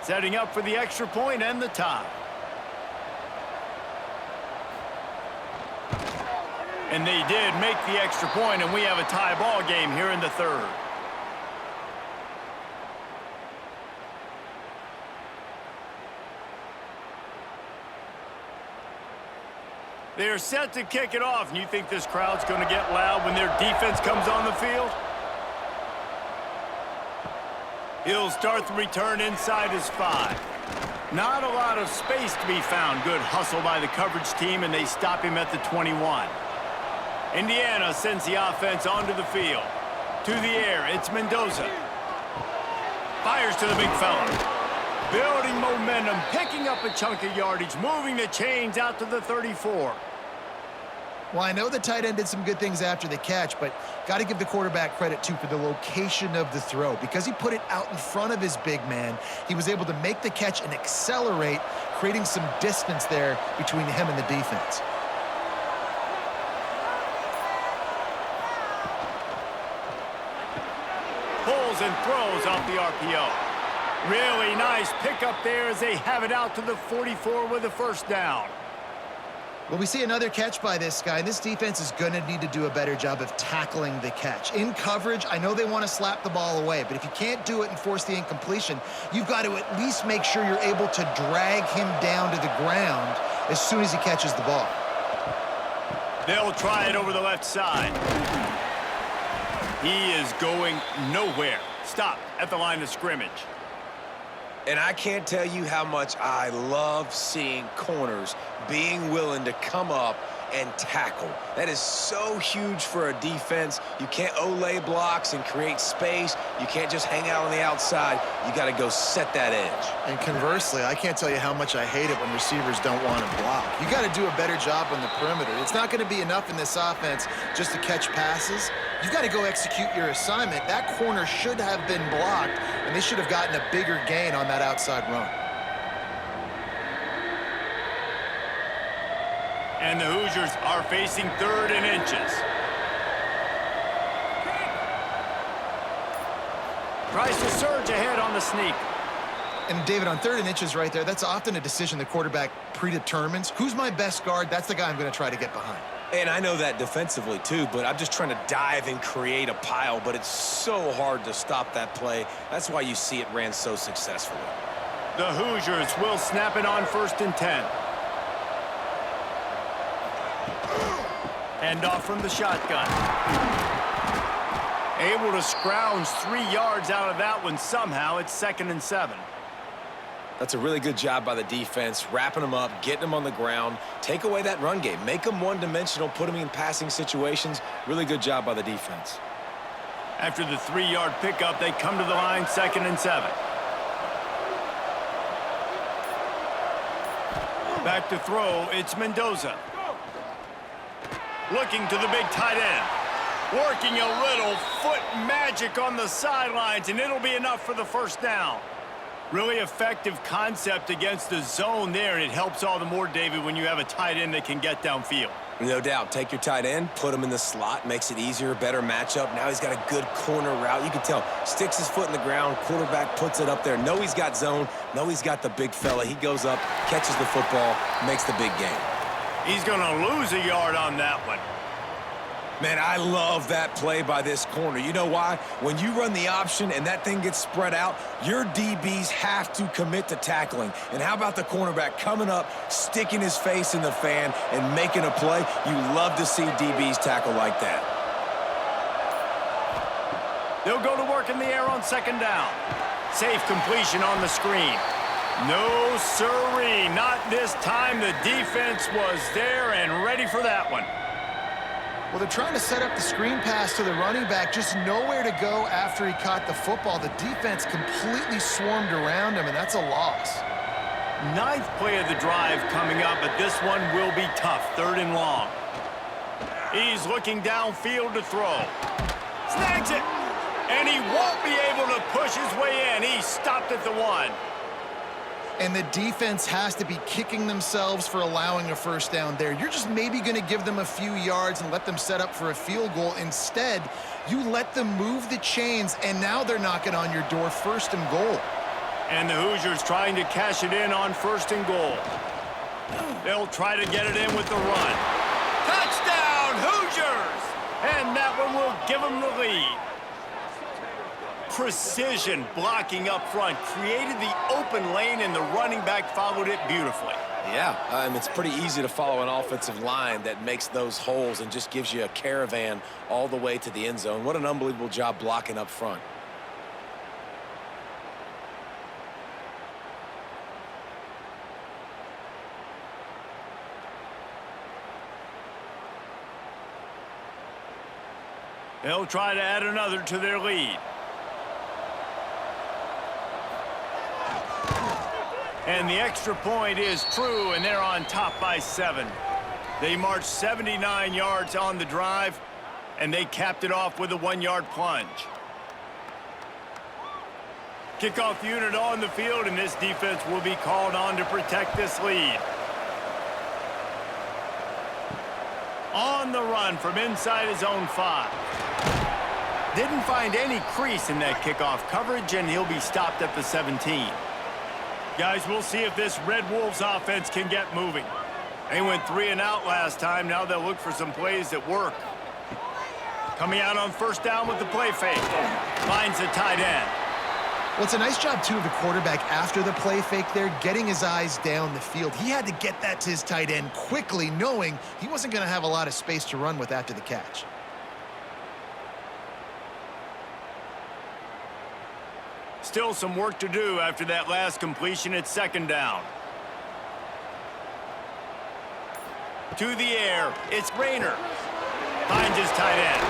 Setting up for the extra point and the tie. And they did make the extra point, and we have a tie ball game here in the third. They are set to kick it off, and you think this crowd's going to get loud when their defense comes on the field? He'll start the return inside his 5. Not a lot of space to be found. Good hustle by the coverage team, and they stop him at the 21. Indiana sends the offense onto the field. To the air, it's Mendoza. Fires to the big fella. Building momentum, picking up a chunk of yardage, moving the chains out to the 34. Well, I know the tight end did some good things after the catch, but got to give the quarterback credit, too, for the location of the throw. Because he put it out in front of his big man, he was able to make the catch and accelerate, creating some distance there between him and the defense. Pulls and throws off the RPO. Really nice pickup there as they have it out to the 44 with a first down. Well, we see another catch by this guy, and this defense is going to need to do a better job of tackling the catch. In coverage, I know they want to slap the ball away, but if you can't do it and force the incompletion, you've got to at least make sure you're able to drag him down to the ground as soon as he catches the ball. They'll try it over the left side. He is going nowhere. Stop at the line of scrimmage. And I can't tell you how much I love seeing corners being willing to come up and tackle. That is so huge for a defense. You can't olay blocks and create space. You can't just hang out on the outside. You got to go set that edge. And conversely, I can't tell you how much I hate it when receivers don't want to block. You got to do a better job on the perimeter. It's not going to be enough in this offense just to catch passes. You've got to go execute your assignment. That corner should have been blocked, and they should have gotten a bigger gain on that outside run. And the Hoosiers are facing 3rd and inches. Tries to surge ahead on the sneak. And David, on 3rd and inches right there, that's often a decision the quarterback predetermines. Who's my best guard? That's the guy I'm going to try to get behind. And I know that defensively too, but I'm just trying to dive and create a pile, but it's so hard to stop that play. That's why you see it ran so successfully. The Hoosiers will snap it on 1st and 10. Hand off from the shotgun. Able to scrounge 3 yards out of that one somehow. It's 2nd and 7. That's a really good job by the defense, wrapping them up, getting them on the ground. Take away that run game. Make them one-dimensional, put them in passing situations. Really good job by the defense. After the 3-yard pickup, they come to the line, 2nd and 7. Back to throw, it's Mendoza. Looking to the big tight end. Working a little foot magic on the sidelines, and it'll be enough for the 1st down. Really effective concept against the zone there, and it helps all the more, David, when you have a tight end that can get downfield. No doubt. Take your tight end, put him in the slot, makes it easier, better matchup. Now he's got a good corner route. You can tell, sticks his foot in the ground, quarterback puts it up there. Know he's got zone, know he's got the big fella. He goes up, catches the football, makes the big game. He's going to lose a yard on that one. Man, I love that play by this corner. You know why? When you run the option and that thing gets spread out, your DBs have to commit to tackling. And how about the cornerback coming up, sticking his face in the fan, and making a play? You love to see DBs tackle like that. They'll go to work in the air on 2nd down. Safe completion on the screen. No siree, not this time. The defense was there and ready for that one. Well, they're trying to set up the screen pass to the running back, just nowhere to go after he caught the football. The defense completely swarmed around him, and that's a loss. 9th play of the drive coming up, but this one will be tough. 3rd and long. He's looking downfield to throw. Snags it, and he won't be able to push his way in. He stopped at the 1. And the defense has to be kicking themselves for allowing a 1st down there. You're just maybe going to give them a few yards and let them set up for a field goal. Instead, you let them move the chains, and now they're knocking on your door, 1st and goal. And the Hoosiers trying to cash it in on 1st and goal. They'll try to get it in with the run. Touchdown, Hoosiers! And that one will give them the lead. Precision blocking up front, created the open lane, and the running back followed it beautifully. Yeah, and it's pretty easy to follow an offensive line that makes those holes and just gives you a caravan all the way to the end zone. What an unbelievable job blocking up front. They'll try to add another to their lead. And the extra point is true, and they're on top by 7. They marched 79 yards on the drive, and they capped it off with a 1-yard plunge. Kickoff unit on the field, and this defense will be called on to protect this lead. On the run from inside his own 5. Didn't find any crease in that kickoff coverage, and he'll be stopped at the 17. Guys, we'll see if this Red Wolves offense can get moving. They went 3 and out last time. Now they'll look for some plays that work. Coming out on 1st down with the play fake. Finds the tight end. Well, it's a nice job, too, of the quarterback after the play fake there, getting his eyes down the field. He had to get that to his tight end quickly, knowing he wasn't going to have a lot of space to run with after the catch. Still some work to do after that last completion at 2nd down. To the air, it's Rayner. Finds his tight end.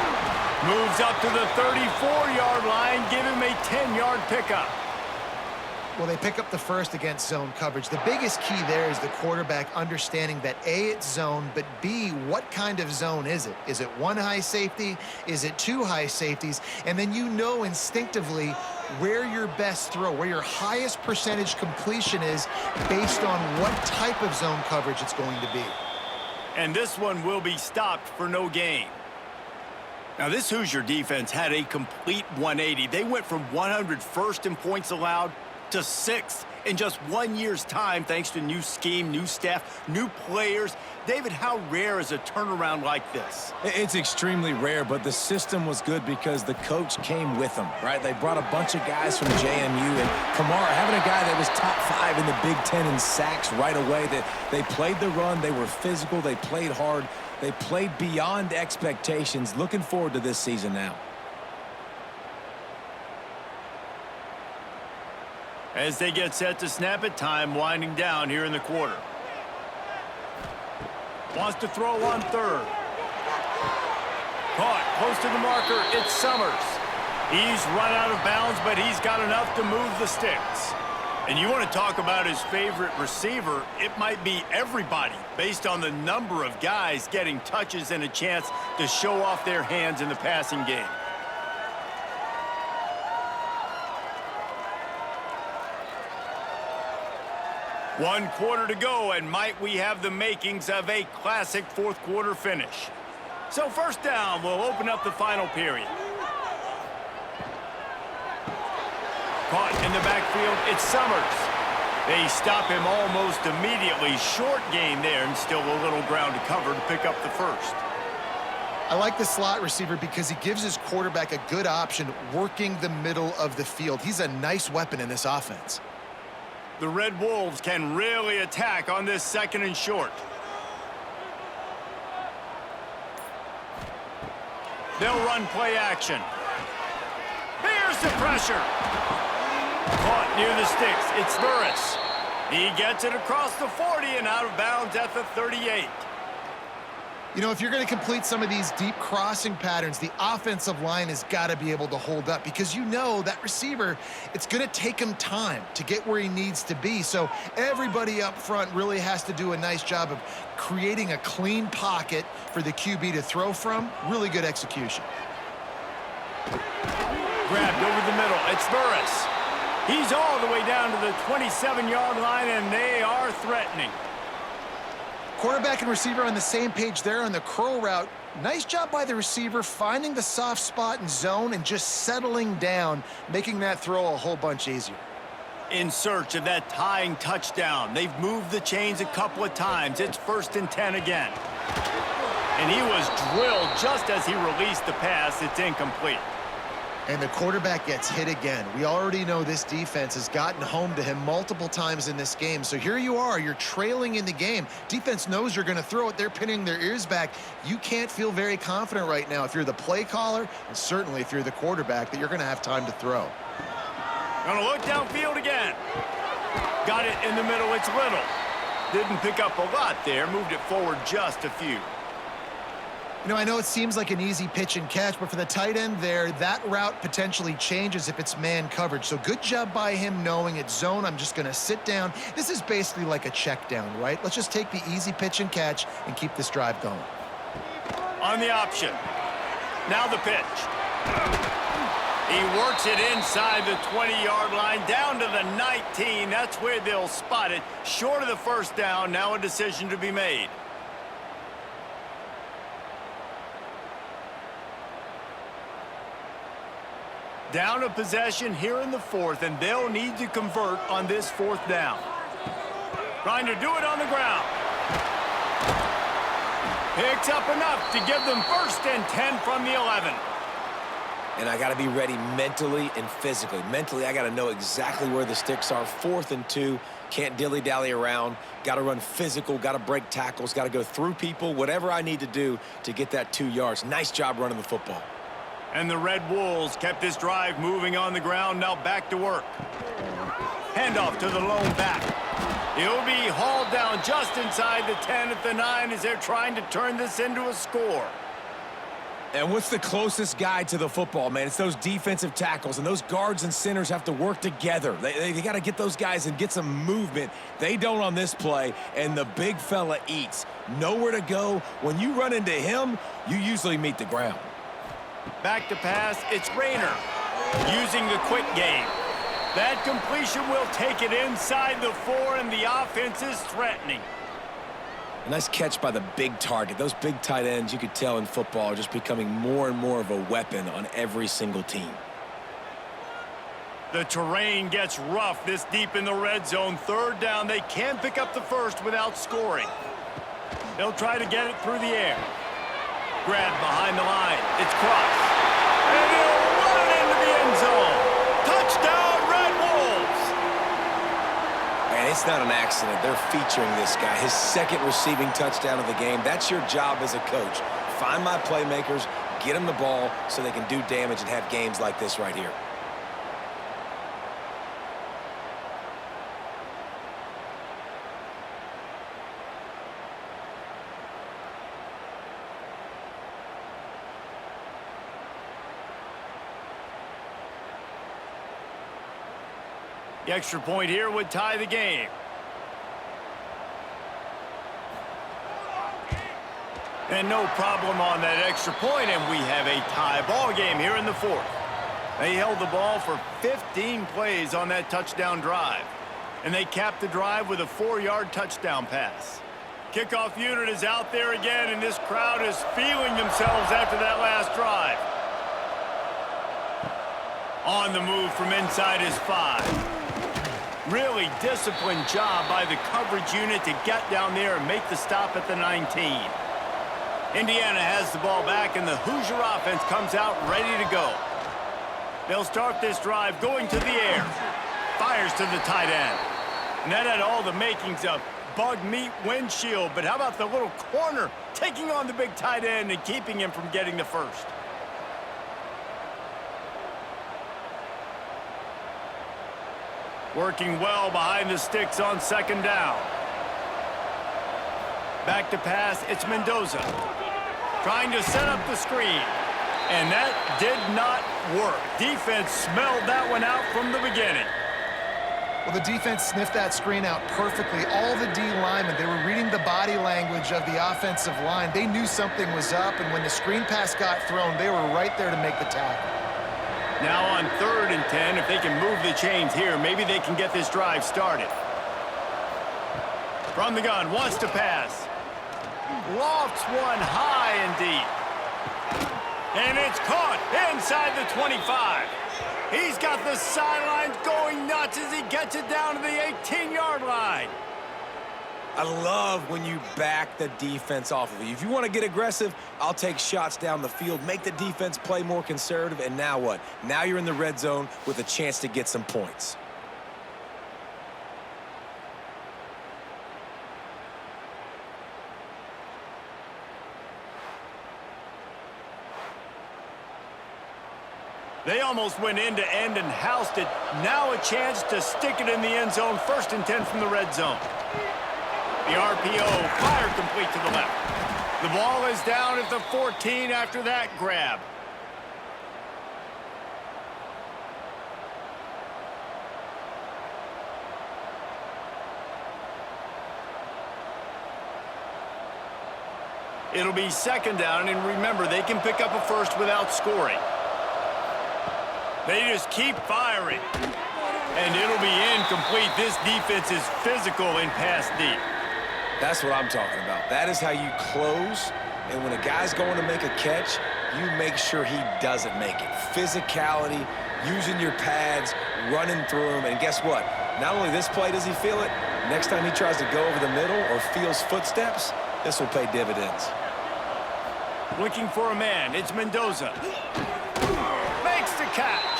Moves up to the 34-yard line, give him a 10-yard pickup. Well, they pick up the first against zone coverage. The biggest key there is the quarterback understanding that A, it's zone, but B, what kind of zone is it? Is it one high safety? Is it two high safeties? And then you know instinctively where your best throw, where your highest percentage completion is based on what type of zone coverage it's going to be. And this one will be stopped for no gain. Now, this Hoosier defense had a complete 180. They went from 101st in points allowed to 6th in just 1 year's time, thanks to new scheme, new staff, new players. David, how rare is a turnaround like this? It's extremely rare, but the system was good because the coach came with them, right? They brought a bunch of guys from JMU, and Kamara, having a guy that was top 5 in the Big Ten in sacks right away, that they played the run, they were physical, they played hard, they played beyond expectations. Looking forward to this season now. As they get set to snap it, time winding down here in the quarter. Wants to throw on third. Caught close to the marker. It's Summers. He's run out of bounds, but he's got enough to move the sticks. And you want to talk about his favorite receiver, it might be everybody based on the number of guys getting touches and a chance to show off their hands in the passing game. One quarter to go, and might we have the makings of a classic fourth quarter finish. So first down will open up the final period. Caught in the backfield, it's Summers. They stop him almost immediately. Short gain there, and still a little ground to cover to pick up the first. I like the slot receiver because he gives his quarterback a good option working the middle of the field. He's a nice weapon in this offense. The Red Wolves can really attack on this second and short. They'll run play action. Here's the pressure. Caught near the sticks. It's Burris. He gets it across the 40 and out of bounds at the 38. You know, if you're going to complete some of these deep crossing patterns, the offensive line has got to be able to hold up because you know that receiver, it's going to take him time to get where he needs to be. So everybody up front really has to do a nice job of creating a clean pocket for the QB to throw from. Really good execution. Grabbed over the middle. It's Burris. He's all the way down to the 27-yard line, and they are threatening. Quarterback and receiver on the same page there on the curl route. Nice job by the receiver finding the soft spot in zone and just settling down, making that throw a whole bunch easier. In search of that tying touchdown. They've moved the chains a couple of times. It's 1st and 10 again. And he was drilled just as he released the pass. It's incomplete. And the quarterback gets hit again. We already know this defense has gotten home to him multiple times in this game. So here you are, you're trailing in the game. Defense knows you're going to throw it. They're pinning their ears back. You can't feel very confident right now if you're the play caller, and certainly if you're the quarterback, that you're going to have time to throw. Gonna look downfield again. Got it in the middle, it's Little. Didn't pick up a lot there, moved it forward just a few. You know, I know it seems like an easy pitch and catch, but for the tight end there, that route potentially changes if it's man coverage. So good job by him knowing it's zone. I'm just going to sit down. This is basically like a check down, right? Let's just take the easy pitch and catch and keep this drive going. On the option. Now the pitch. He works it inside the 20-yard line, down to the 19. That's where they'll spot it. Short of the first down, now a decision to be made. Down a possession here in the 4th, and they'll need to convert on this 4th down. Trying to do it on the ground. Picks up enough to give them 1st and 10 from the 11. And I got to be ready mentally and physically. Mentally, I got to know exactly where the sticks are. 4th and 2, can't dilly-dally around. Got to run physical, got to break tackles, got to go through people, whatever I need to do to get that 2 yards. Nice job running the football. And the Red Wolves kept this drive moving on the ground, now back to work. Handoff to the lone back. He'll be hauled down just inside the 10 at the 9 as they're trying to turn this into a score. And what's the closest guy to the football, man? It's those defensive tackles, and those guards and centers have to work together. They got to get those guys and get some movement. They don't on this play, and the big fella eats. Nowhere to go. When you run into him, you usually meet the ground. Back to pass, it's Rayner using the quick game. That completion will take it inside the 4, and the offense is threatening. A nice catch by the big target. Those big tight ends, you could tell in football, are just becoming more and more of a weapon on every single team. The terrain gets rough this deep in the red zone. 3rd down, they can pick up the first without scoring. They'll try to get it through the air. Grabbed behind the line. It's crossed. And he'll run it into the end zone. Touchdown, Red Wolves! And it's not an accident. They're featuring this guy. His 2nd receiving touchdown of the game. That's your job as a coach. Find my playmakers, get them the ball so they can do damage and have games like this right here. The extra point here would tie the game. And no problem on that extra point, and we have a tie ball game here in the 4th. They held the ball for 15 plays on that touchdown drive, and they capped the drive with a 4-yard touchdown pass. Kickoff unit is out there again, and this crowd is feeling themselves after that last drive. On the move from inside his 5. Really disciplined job by the coverage unit to get down there and make the stop at the 19. Indiana has the ball back, and the Hoosier offense comes out ready to go. They'll start this drive going to the air. Fires to the tight end. And that had all the makings of bug meat windshield, but how about the little corner taking on the big tight end and keeping him from getting the first? Working well behind the sticks on 2nd down. Back to pass, it's Mendoza. Trying to set up the screen. And that did not work. Defense smelled that one out from the beginning. Well, the defense sniffed that screen out perfectly. All the D linemen, they were reading the body language of the offensive line. They knew something was up, and when the screen pass got thrown, they were right there to make the tackle. Now on 3rd and 10, if they can move the chains here, maybe they can get this drive started. From the gun, wants to pass. Lofts one high and deep. And it's caught inside the 25. He's got the sidelines going nuts as he gets it down to the 18-yard line. I love when you back the defense off of you. If you want to get aggressive, I'll take shots down the field, make the defense play more conservative, and now what? Now you're in the red zone with a chance to get some points. They almost went end-to-end and housed it. Now a chance to stick it in the end zone. 1st and 10 from the red zone. The RPO, fire complete to the left. The ball is down at the 14 after that grab. It'll be 2nd down, and remember, they can pick up a first without scoring. They just keep firing. And it'll be incomplete. This defense is physical and pass deep. That's what I'm talking about. That is how you close, and when a guy's going to make a catch, you make sure he doesn't make it. Physicality, using your pads, running through him, and guess what? Not only this play does he feel it, next time he tries to go over the middle or feels footsteps, this will pay dividends. Looking for a man, it's Mendoza. Makes the catch.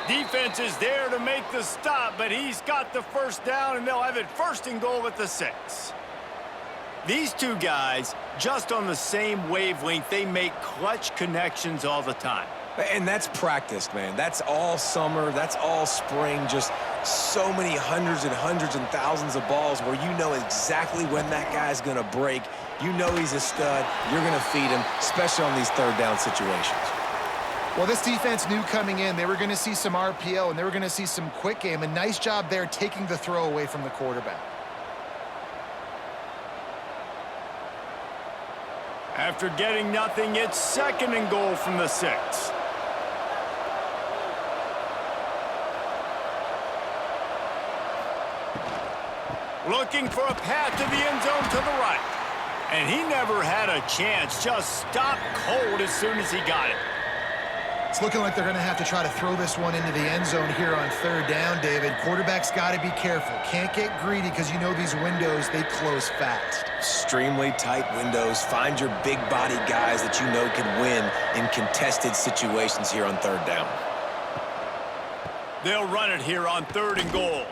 Defense is there to make the stop, but he's got the first down, and they'll have it 1st and goal at the 6. These two guys, just on the same wavelength, they make clutch connections all the time. And that's practiced, man. That's all summer. That's all spring. Just so many hundreds and thousands of balls where you know exactly when that guy's going to break. You know he's a stud. You're going to feed him, especially on these third down situations. Well, this defense knew coming in they were going to see some RPO and they were going to see some quick game. A nice job there taking the throw away from the quarterback. After getting nothing, it's 2nd and goal from the 6. Looking for a path to the end zone to the right. And he never had a chance. Just stopped cold as soon as he got it. It's looking like they're going to have to try to throw this one into the end zone here on 3rd down, David. Quarterback's got to be careful. Can't get greedy because you know these windows, they close fast. Extremely tight windows. Find your big body guys that you know can win in contested situations here on 3rd down. They'll run it here on 3rd and goal.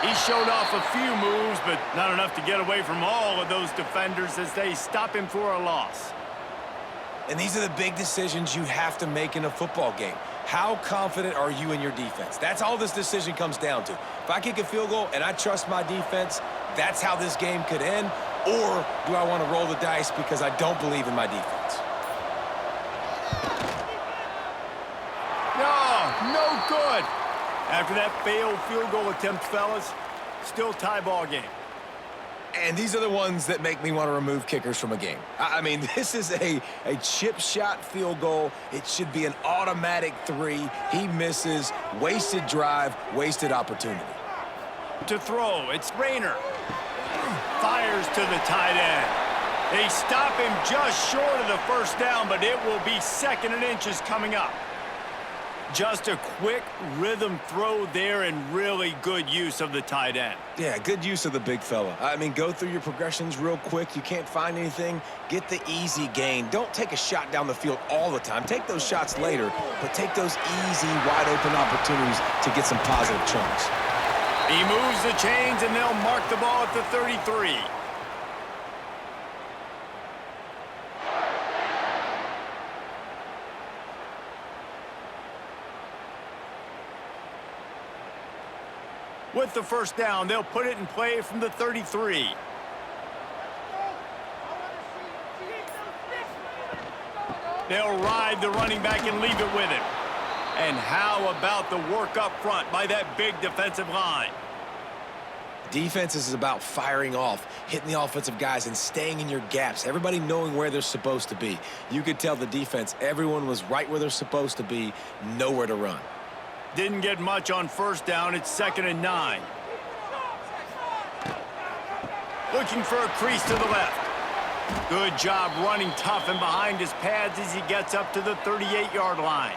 He showed off a few moves, but not enough to get away from all of those defenders as they stop him for a loss. And these are the big decisions you have to make in a football game. How confident are you in your defense? That's all this decision comes down to. If I kick a field goal and I trust my defense, that's how this game could end. Or do I want to roll the dice because I don't believe in my defense? No good. After that failed field goal attempt, fellas, still tie ball game. And these are the ones that make me want to remove kickers from a game. I mean, this is a chip shot field goal. It should be an automatic 3. He misses. Wasted drive, wasted opportunity. To throw, it's Rayner. Fires to the tight end. They stop him just short of the 1st down, but it will be 2nd and inches coming up. Just a quick rhythm throw there and really good use of the tight end. Yeah, good use of the big fella. I mean, go through your progressions real quick. You can't find anything. Get the easy gain. Don't take a shot down the field all the time. Take those shots later, but take those easy, wide-open opportunities to get some positive chunks. He moves the chains, and they'll mark the ball at the 33. With the 1st down, they'll put it in play from the 33. They'll ride the running back and leave it with him. And how about the work up front by that big defensive line? Defense is about firing off, hitting the offensive guys, and staying in your gaps. Everybody knowing where they're supposed to be. You could tell the defense, everyone was right where they're supposed to be, nowhere to run. Didn't get much on 1st down. It's 2nd and 9. Looking for a crease to the left. Good job running tough and behind his pads as he gets up to the 38-yard line.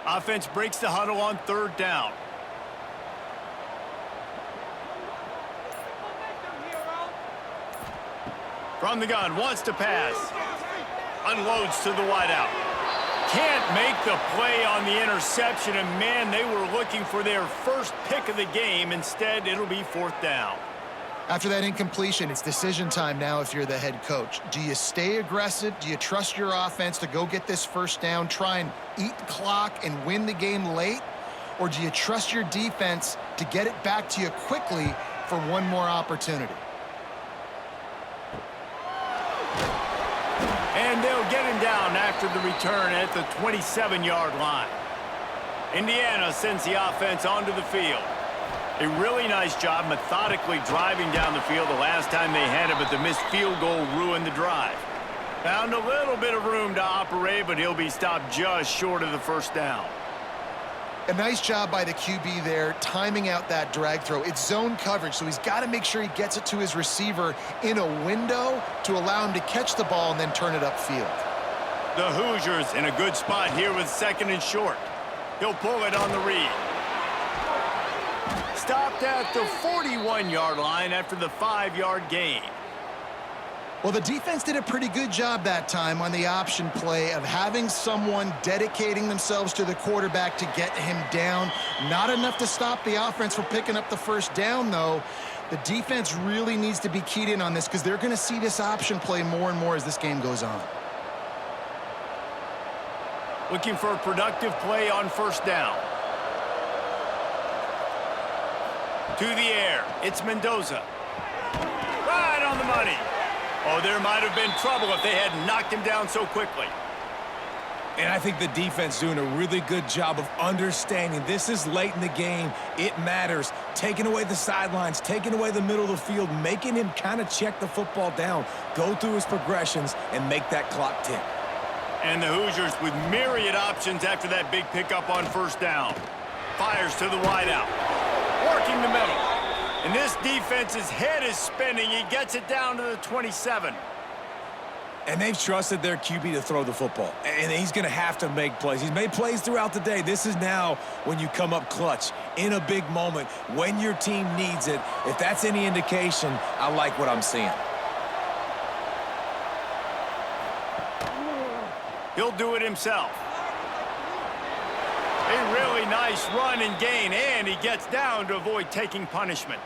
Offense breaks the huddle on 3rd down. From the gun, wants to pass. Unloads to the wideout. Can't make the play on the interception, and man, they were looking for their first pick of the game. Instead, it'll be 4th down. After that incompletion, it's decision time now if you're the head coach. Do you stay aggressive? Do you trust your offense to go get this 1st down, try and eat the clock and win the game late? Or do you trust your defense to get it back to you quickly for one more opportunity? And they'll get him down after the return at the 27-yard line. Indiana sends the offense onto the field. A really nice job methodically driving down the field the last time they had it, but the missed field goal ruined the drive. Found a little bit of room to operate, but he'll be stopped just short of the 1st down. A nice job by the QB there, timing out that drag throw. It's zone coverage, so he's got to make sure he gets it to his receiver in a window to allow him to catch the ball and then turn it upfield. The Hoosiers in a good spot here with 2nd and short. He'll pull it on the read. Stopped at the 41-yard line after the 5-yard gain. Well, the defense did a pretty good job that time on the option play of having someone dedicating themselves to the quarterback to get him down. Not enough to stop the offense from picking up the first down, though. The defense really needs to be keyed in on this because they're going to see this option play more and more as this game goes on. Looking for a productive play on first down. To the air, it's Mendoza. Right on the money. Oh, there might have been trouble if they hadn't knocked him down so quickly. And I think the defense doing a really good job of understanding this is late in the game. It matters. Taking away the sidelines, taking away the middle of the field, making him kind of check the football down, go through his progressions, and make that clock tick. And the Hoosiers with myriad options after that big pickup on first down. Fires to the wideout. Working the middle. And this defense's head is spinning. He gets it down to the 27. And they've trusted their QB to throw the football. And he's going to have to make plays. He's made plays throughout the day. This is now when you come up clutch in a big moment when your team needs it. If that's any indication, I like what I'm seeing. He'll do it himself. A really nice run and gain, and he gets down to avoid taking punishment.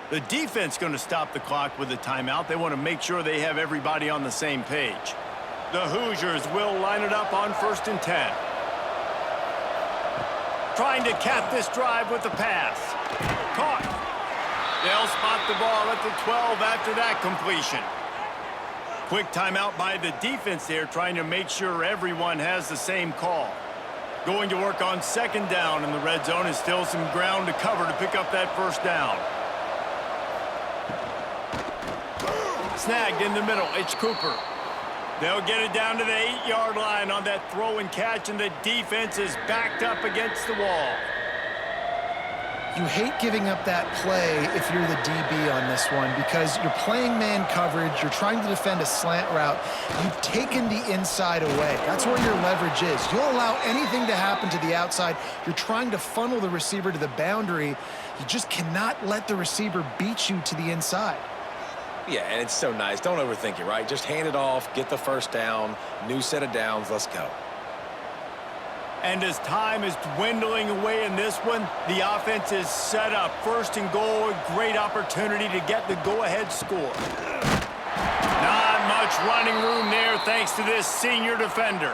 The defense going to stop the clock with a timeout. They want to make sure they have everybody on the same page. The Hoosiers will line it up on 1st and 10. Trying to cap this drive with the pass. Caught. They'll spot the ball at the 12 after that completion. Quick timeout by the defense there, trying to make sure everyone has the same call. Going to work on 2nd down, and the red zone is still some ground to cover to pick up that first down. Snagged in the middle, it's Cooper. They'll get it down to the 8-yard line on that throw and catch, and the defense is backed up against the wall. You hate giving up that play if you're the DB on this one because you're playing man coverage, you're trying to defend a slant route, you've taken the inside away. That's where your leverage is. You'll allow anything to happen to the outside. You're trying to funnel the receiver to the boundary. You just cannot let the receiver beat you to the inside. Yeah, and it's so nice. Don't overthink it, right? Just hand it off, get the first down, new set of downs, let's go. And as time is dwindling away in this one, the offense is set up. 1st and goal, a great opportunity to get the go-ahead score. Not much running room there thanks to this senior defender.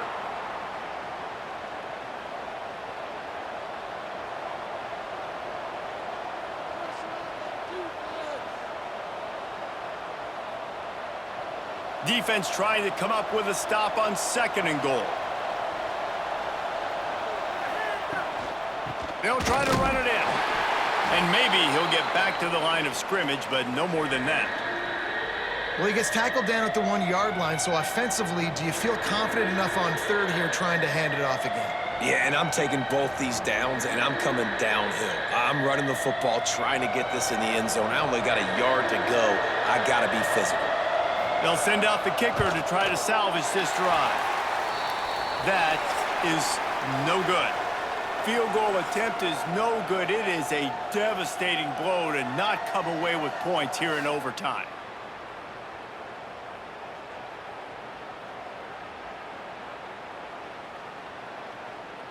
Defense trying to come up with a stop on 2nd and goal. They'll try to run it in. And maybe he'll get back to the line of scrimmage, but no more than that. Well, he gets tackled down at the 1-yard line, so offensively, do you feel confident enough on 3rd here trying to hand it off again? Yeah, and I'm taking both these downs, and I'm coming downhill. I'm running the football, trying to get this in the end zone. I only got a yard to go. I got to be physical. They'll send out the kicker to try to salvage this drive. That is no good. Field goal attempt is no good. It is a devastating blow to not come away with points here in overtime.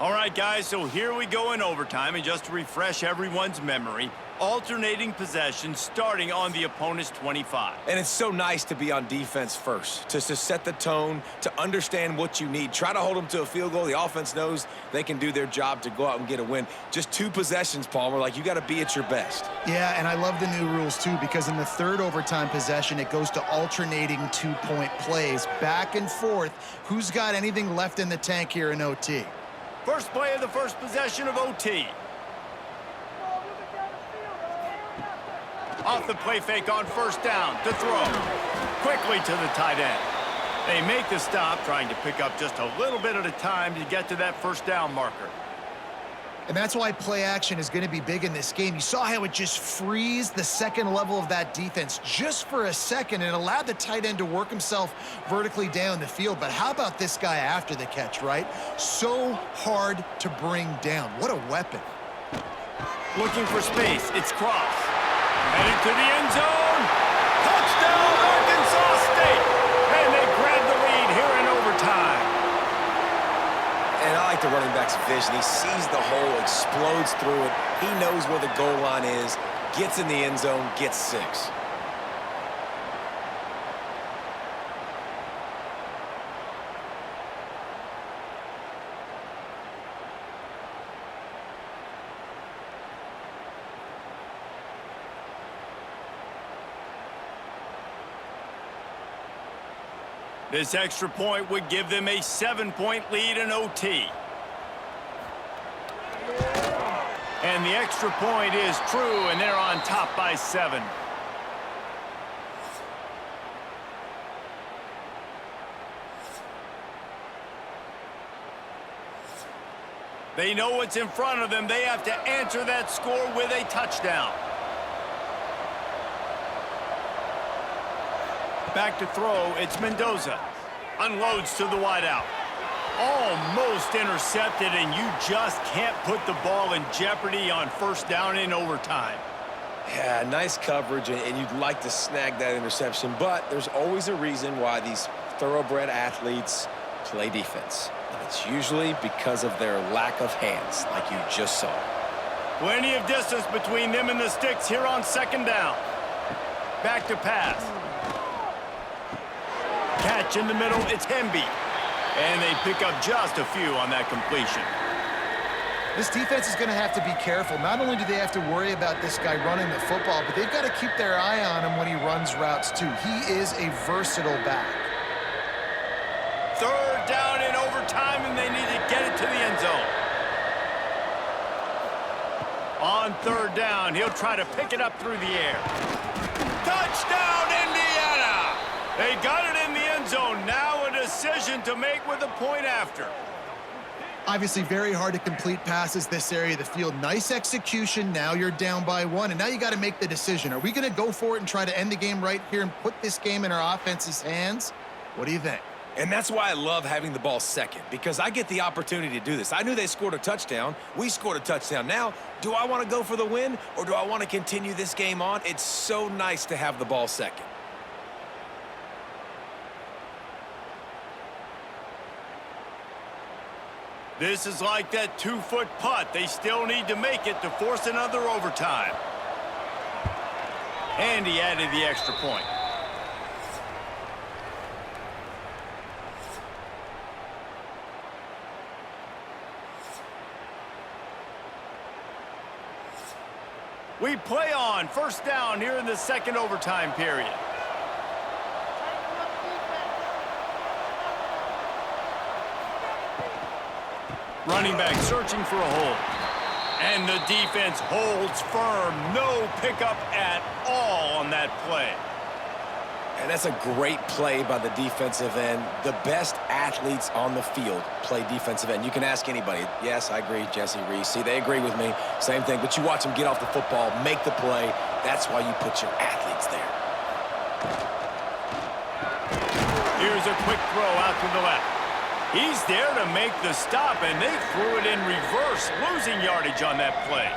All right, guys, so here we go in overtime, and just to refresh everyone's memory, alternating possession starting on the opponent's 25. And it's so nice to be on defense first, to set the tone, to understand what you need. Try to hold them to a field goal. The offense knows they can do their job to go out and get a win. Just 2 possessions, Palmer. Like, you got to be at your best. Yeah, and I love the new rules, too, because in the 3rd overtime possession, it goes to alternating 2-point plays. Back and forth. Who's got anything left in the tank here in OT? First play of the first possession of OT. Off the play fake on 1st down to throw. Quickly to the tight end. They make the stop, trying to pick up just a little bit at a time to get to that 1st down marker. And that's why play action is going to be big in this game. You saw how it just frees the 2nd level of that defense just for a second and allowed the tight end to work himself vertically down the field. But how about this guy after the catch, right? So hard to bring down. What a weapon. Looking for space. It's Cross. Headed to the end zone. Touchdown, Arkansas State. And I like the running back's vision. He sees the hole, explodes through it. He knows where the goal line is, gets in the end zone, gets 6. This extra point would give them a 7-point lead in OT. And the extra point is true, and they're on top by 7. They know what's in front of them. They have to answer that score with a touchdown. Back to throw, it's Mendoza. Unloads to the wideout. Almost intercepted, and you just can't put the ball in jeopardy on first down in overtime. Yeah, nice coverage, and you'd like to snag that interception, but there's always a reason why these thoroughbred athletes play defense. And it's usually because of their lack of hands, like you just saw. Plenty of distance between them and the sticks here on second down. Back to pass. Catch in the middle, it's Hemby. And they pick up just a few on that completion. This defense is going to have to be careful. Not only do they have to worry about this guy running the football, but they've got to keep their eye on him when he runs routes too. He is a versatile back. Third down in overtime, and they need to get it to the end zone. On third down, he'll try to pick it up through the air. Touchdown, Indiana! They got it in the end zone. Now a decision to make with a point after. Obviously very hard to complete passes this area of the field. Nice execution. Now you're down by 1, and now you got to make the decision. Are we going to go for it and try to end the game right here and put this game in our offense's hands? What do you think? And that's why I love having the ball second, because I get the opportunity to do this. I knew they scored a touchdown. We scored a touchdown. Now, do I want to go for the win, or do I want to continue this game on? It's so nice to have the ball second. This is like that 2-foot putt. They still need to make it to force another overtime. And he added the extra point. We play on first down here in the second overtime period. Running back searching for a hole. And the defense holds firm. No pickup at all on that play. And that's a great play by the defensive end. The best athletes on the field play defensive end. You can ask anybody. Yes, I agree, Jesse Reese. See, they agree with me. Same thing. But you watch them get off the football, make the play. That's why you put your athletes there. Here's a quick throw out to the left. He's there to make the stop, and they threw it in reverse, losing yardage on that play.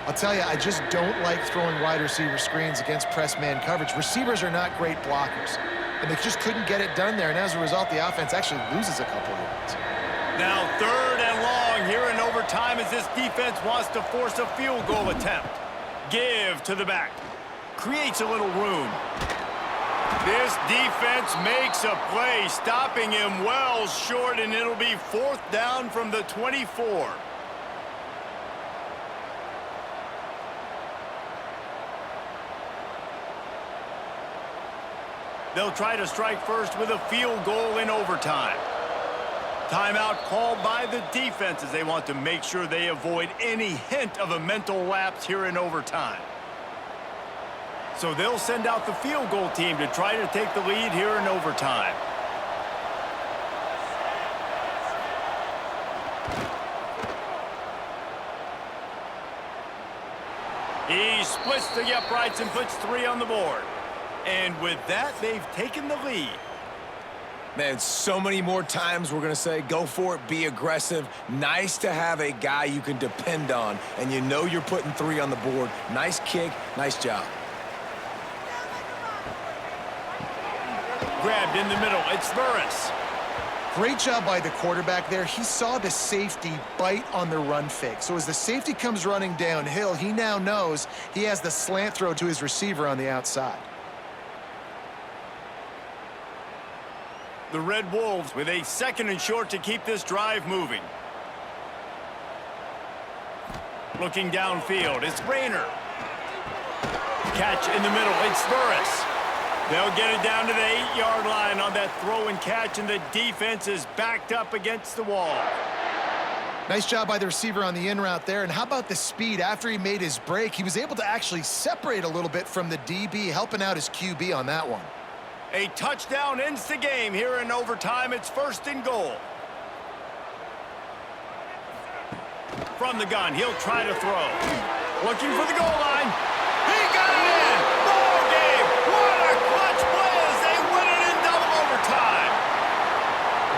I'll tell you, I just don't like throwing wide receiver screens against press man coverage. Receivers are not great blockers, and they just couldn't get it done there, and as a result, the offense actually loses a couple of yards. Now third and long here in overtime as this defense wants to force a field goal attempt. Give to the back. Creates a little room. This defense makes a play, stopping him well short, and it'll be fourth down from the 24. They'll try to strike first with a field goal in overtime. Timeout called by the defense as they want to make sure they avoid any hint of a mental lapse here in overtime. So they'll send out the field goal team to try to take the lead here in overtime. He splits the uprights and puts 3 on the board. And with that, they've taken the lead. Man, so many more times we're going to say, go for it, be aggressive. Nice to have a guy you can depend on, and you know you're putting 3 on the board. Nice kick, nice job. Grabbed in the middle, it's Burris. Great job by the quarterback there. He saw the safety bite on the run fake. So as the safety comes running downhill, he now knows he has the slant throw to his receiver on the outside. The Red Wolves with a 2nd and short to keep this drive moving. Looking downfield, it's Rayner. Catch in the middle, it's Burris. They'll get it down to the 8-yard line on that throw and catch, and the defense is backed up against the wall. Nice job by the receiver on the in route there. And how about the speed? After he made his break, he was able to actually separate a little bit from the DB, helping out his QB on that one. A touchdown ends the game here in overtime. It's 1st and goal. From the gun, he'll try to throw. Looking for the goal line. He got it in! Ball game! What a clutch play as they win it in double overtime!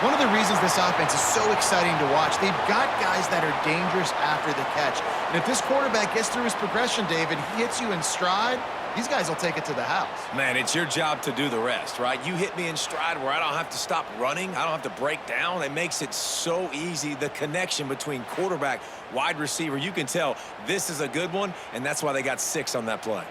One of the reasons this offense is so exciting to watch, they've got guys that are dangerous after the catch. And if this quarterback gets through his progression, David, he hits you in stride, these guys will take it to the house. Man, it's your job to do the rest, right? You hit me in stride where I don't have to stop running. I don't have to break down. It makes it so easy. The connection between quarterback, wide receiver, you can tell this is a good one, and that's why they got 6 on that play.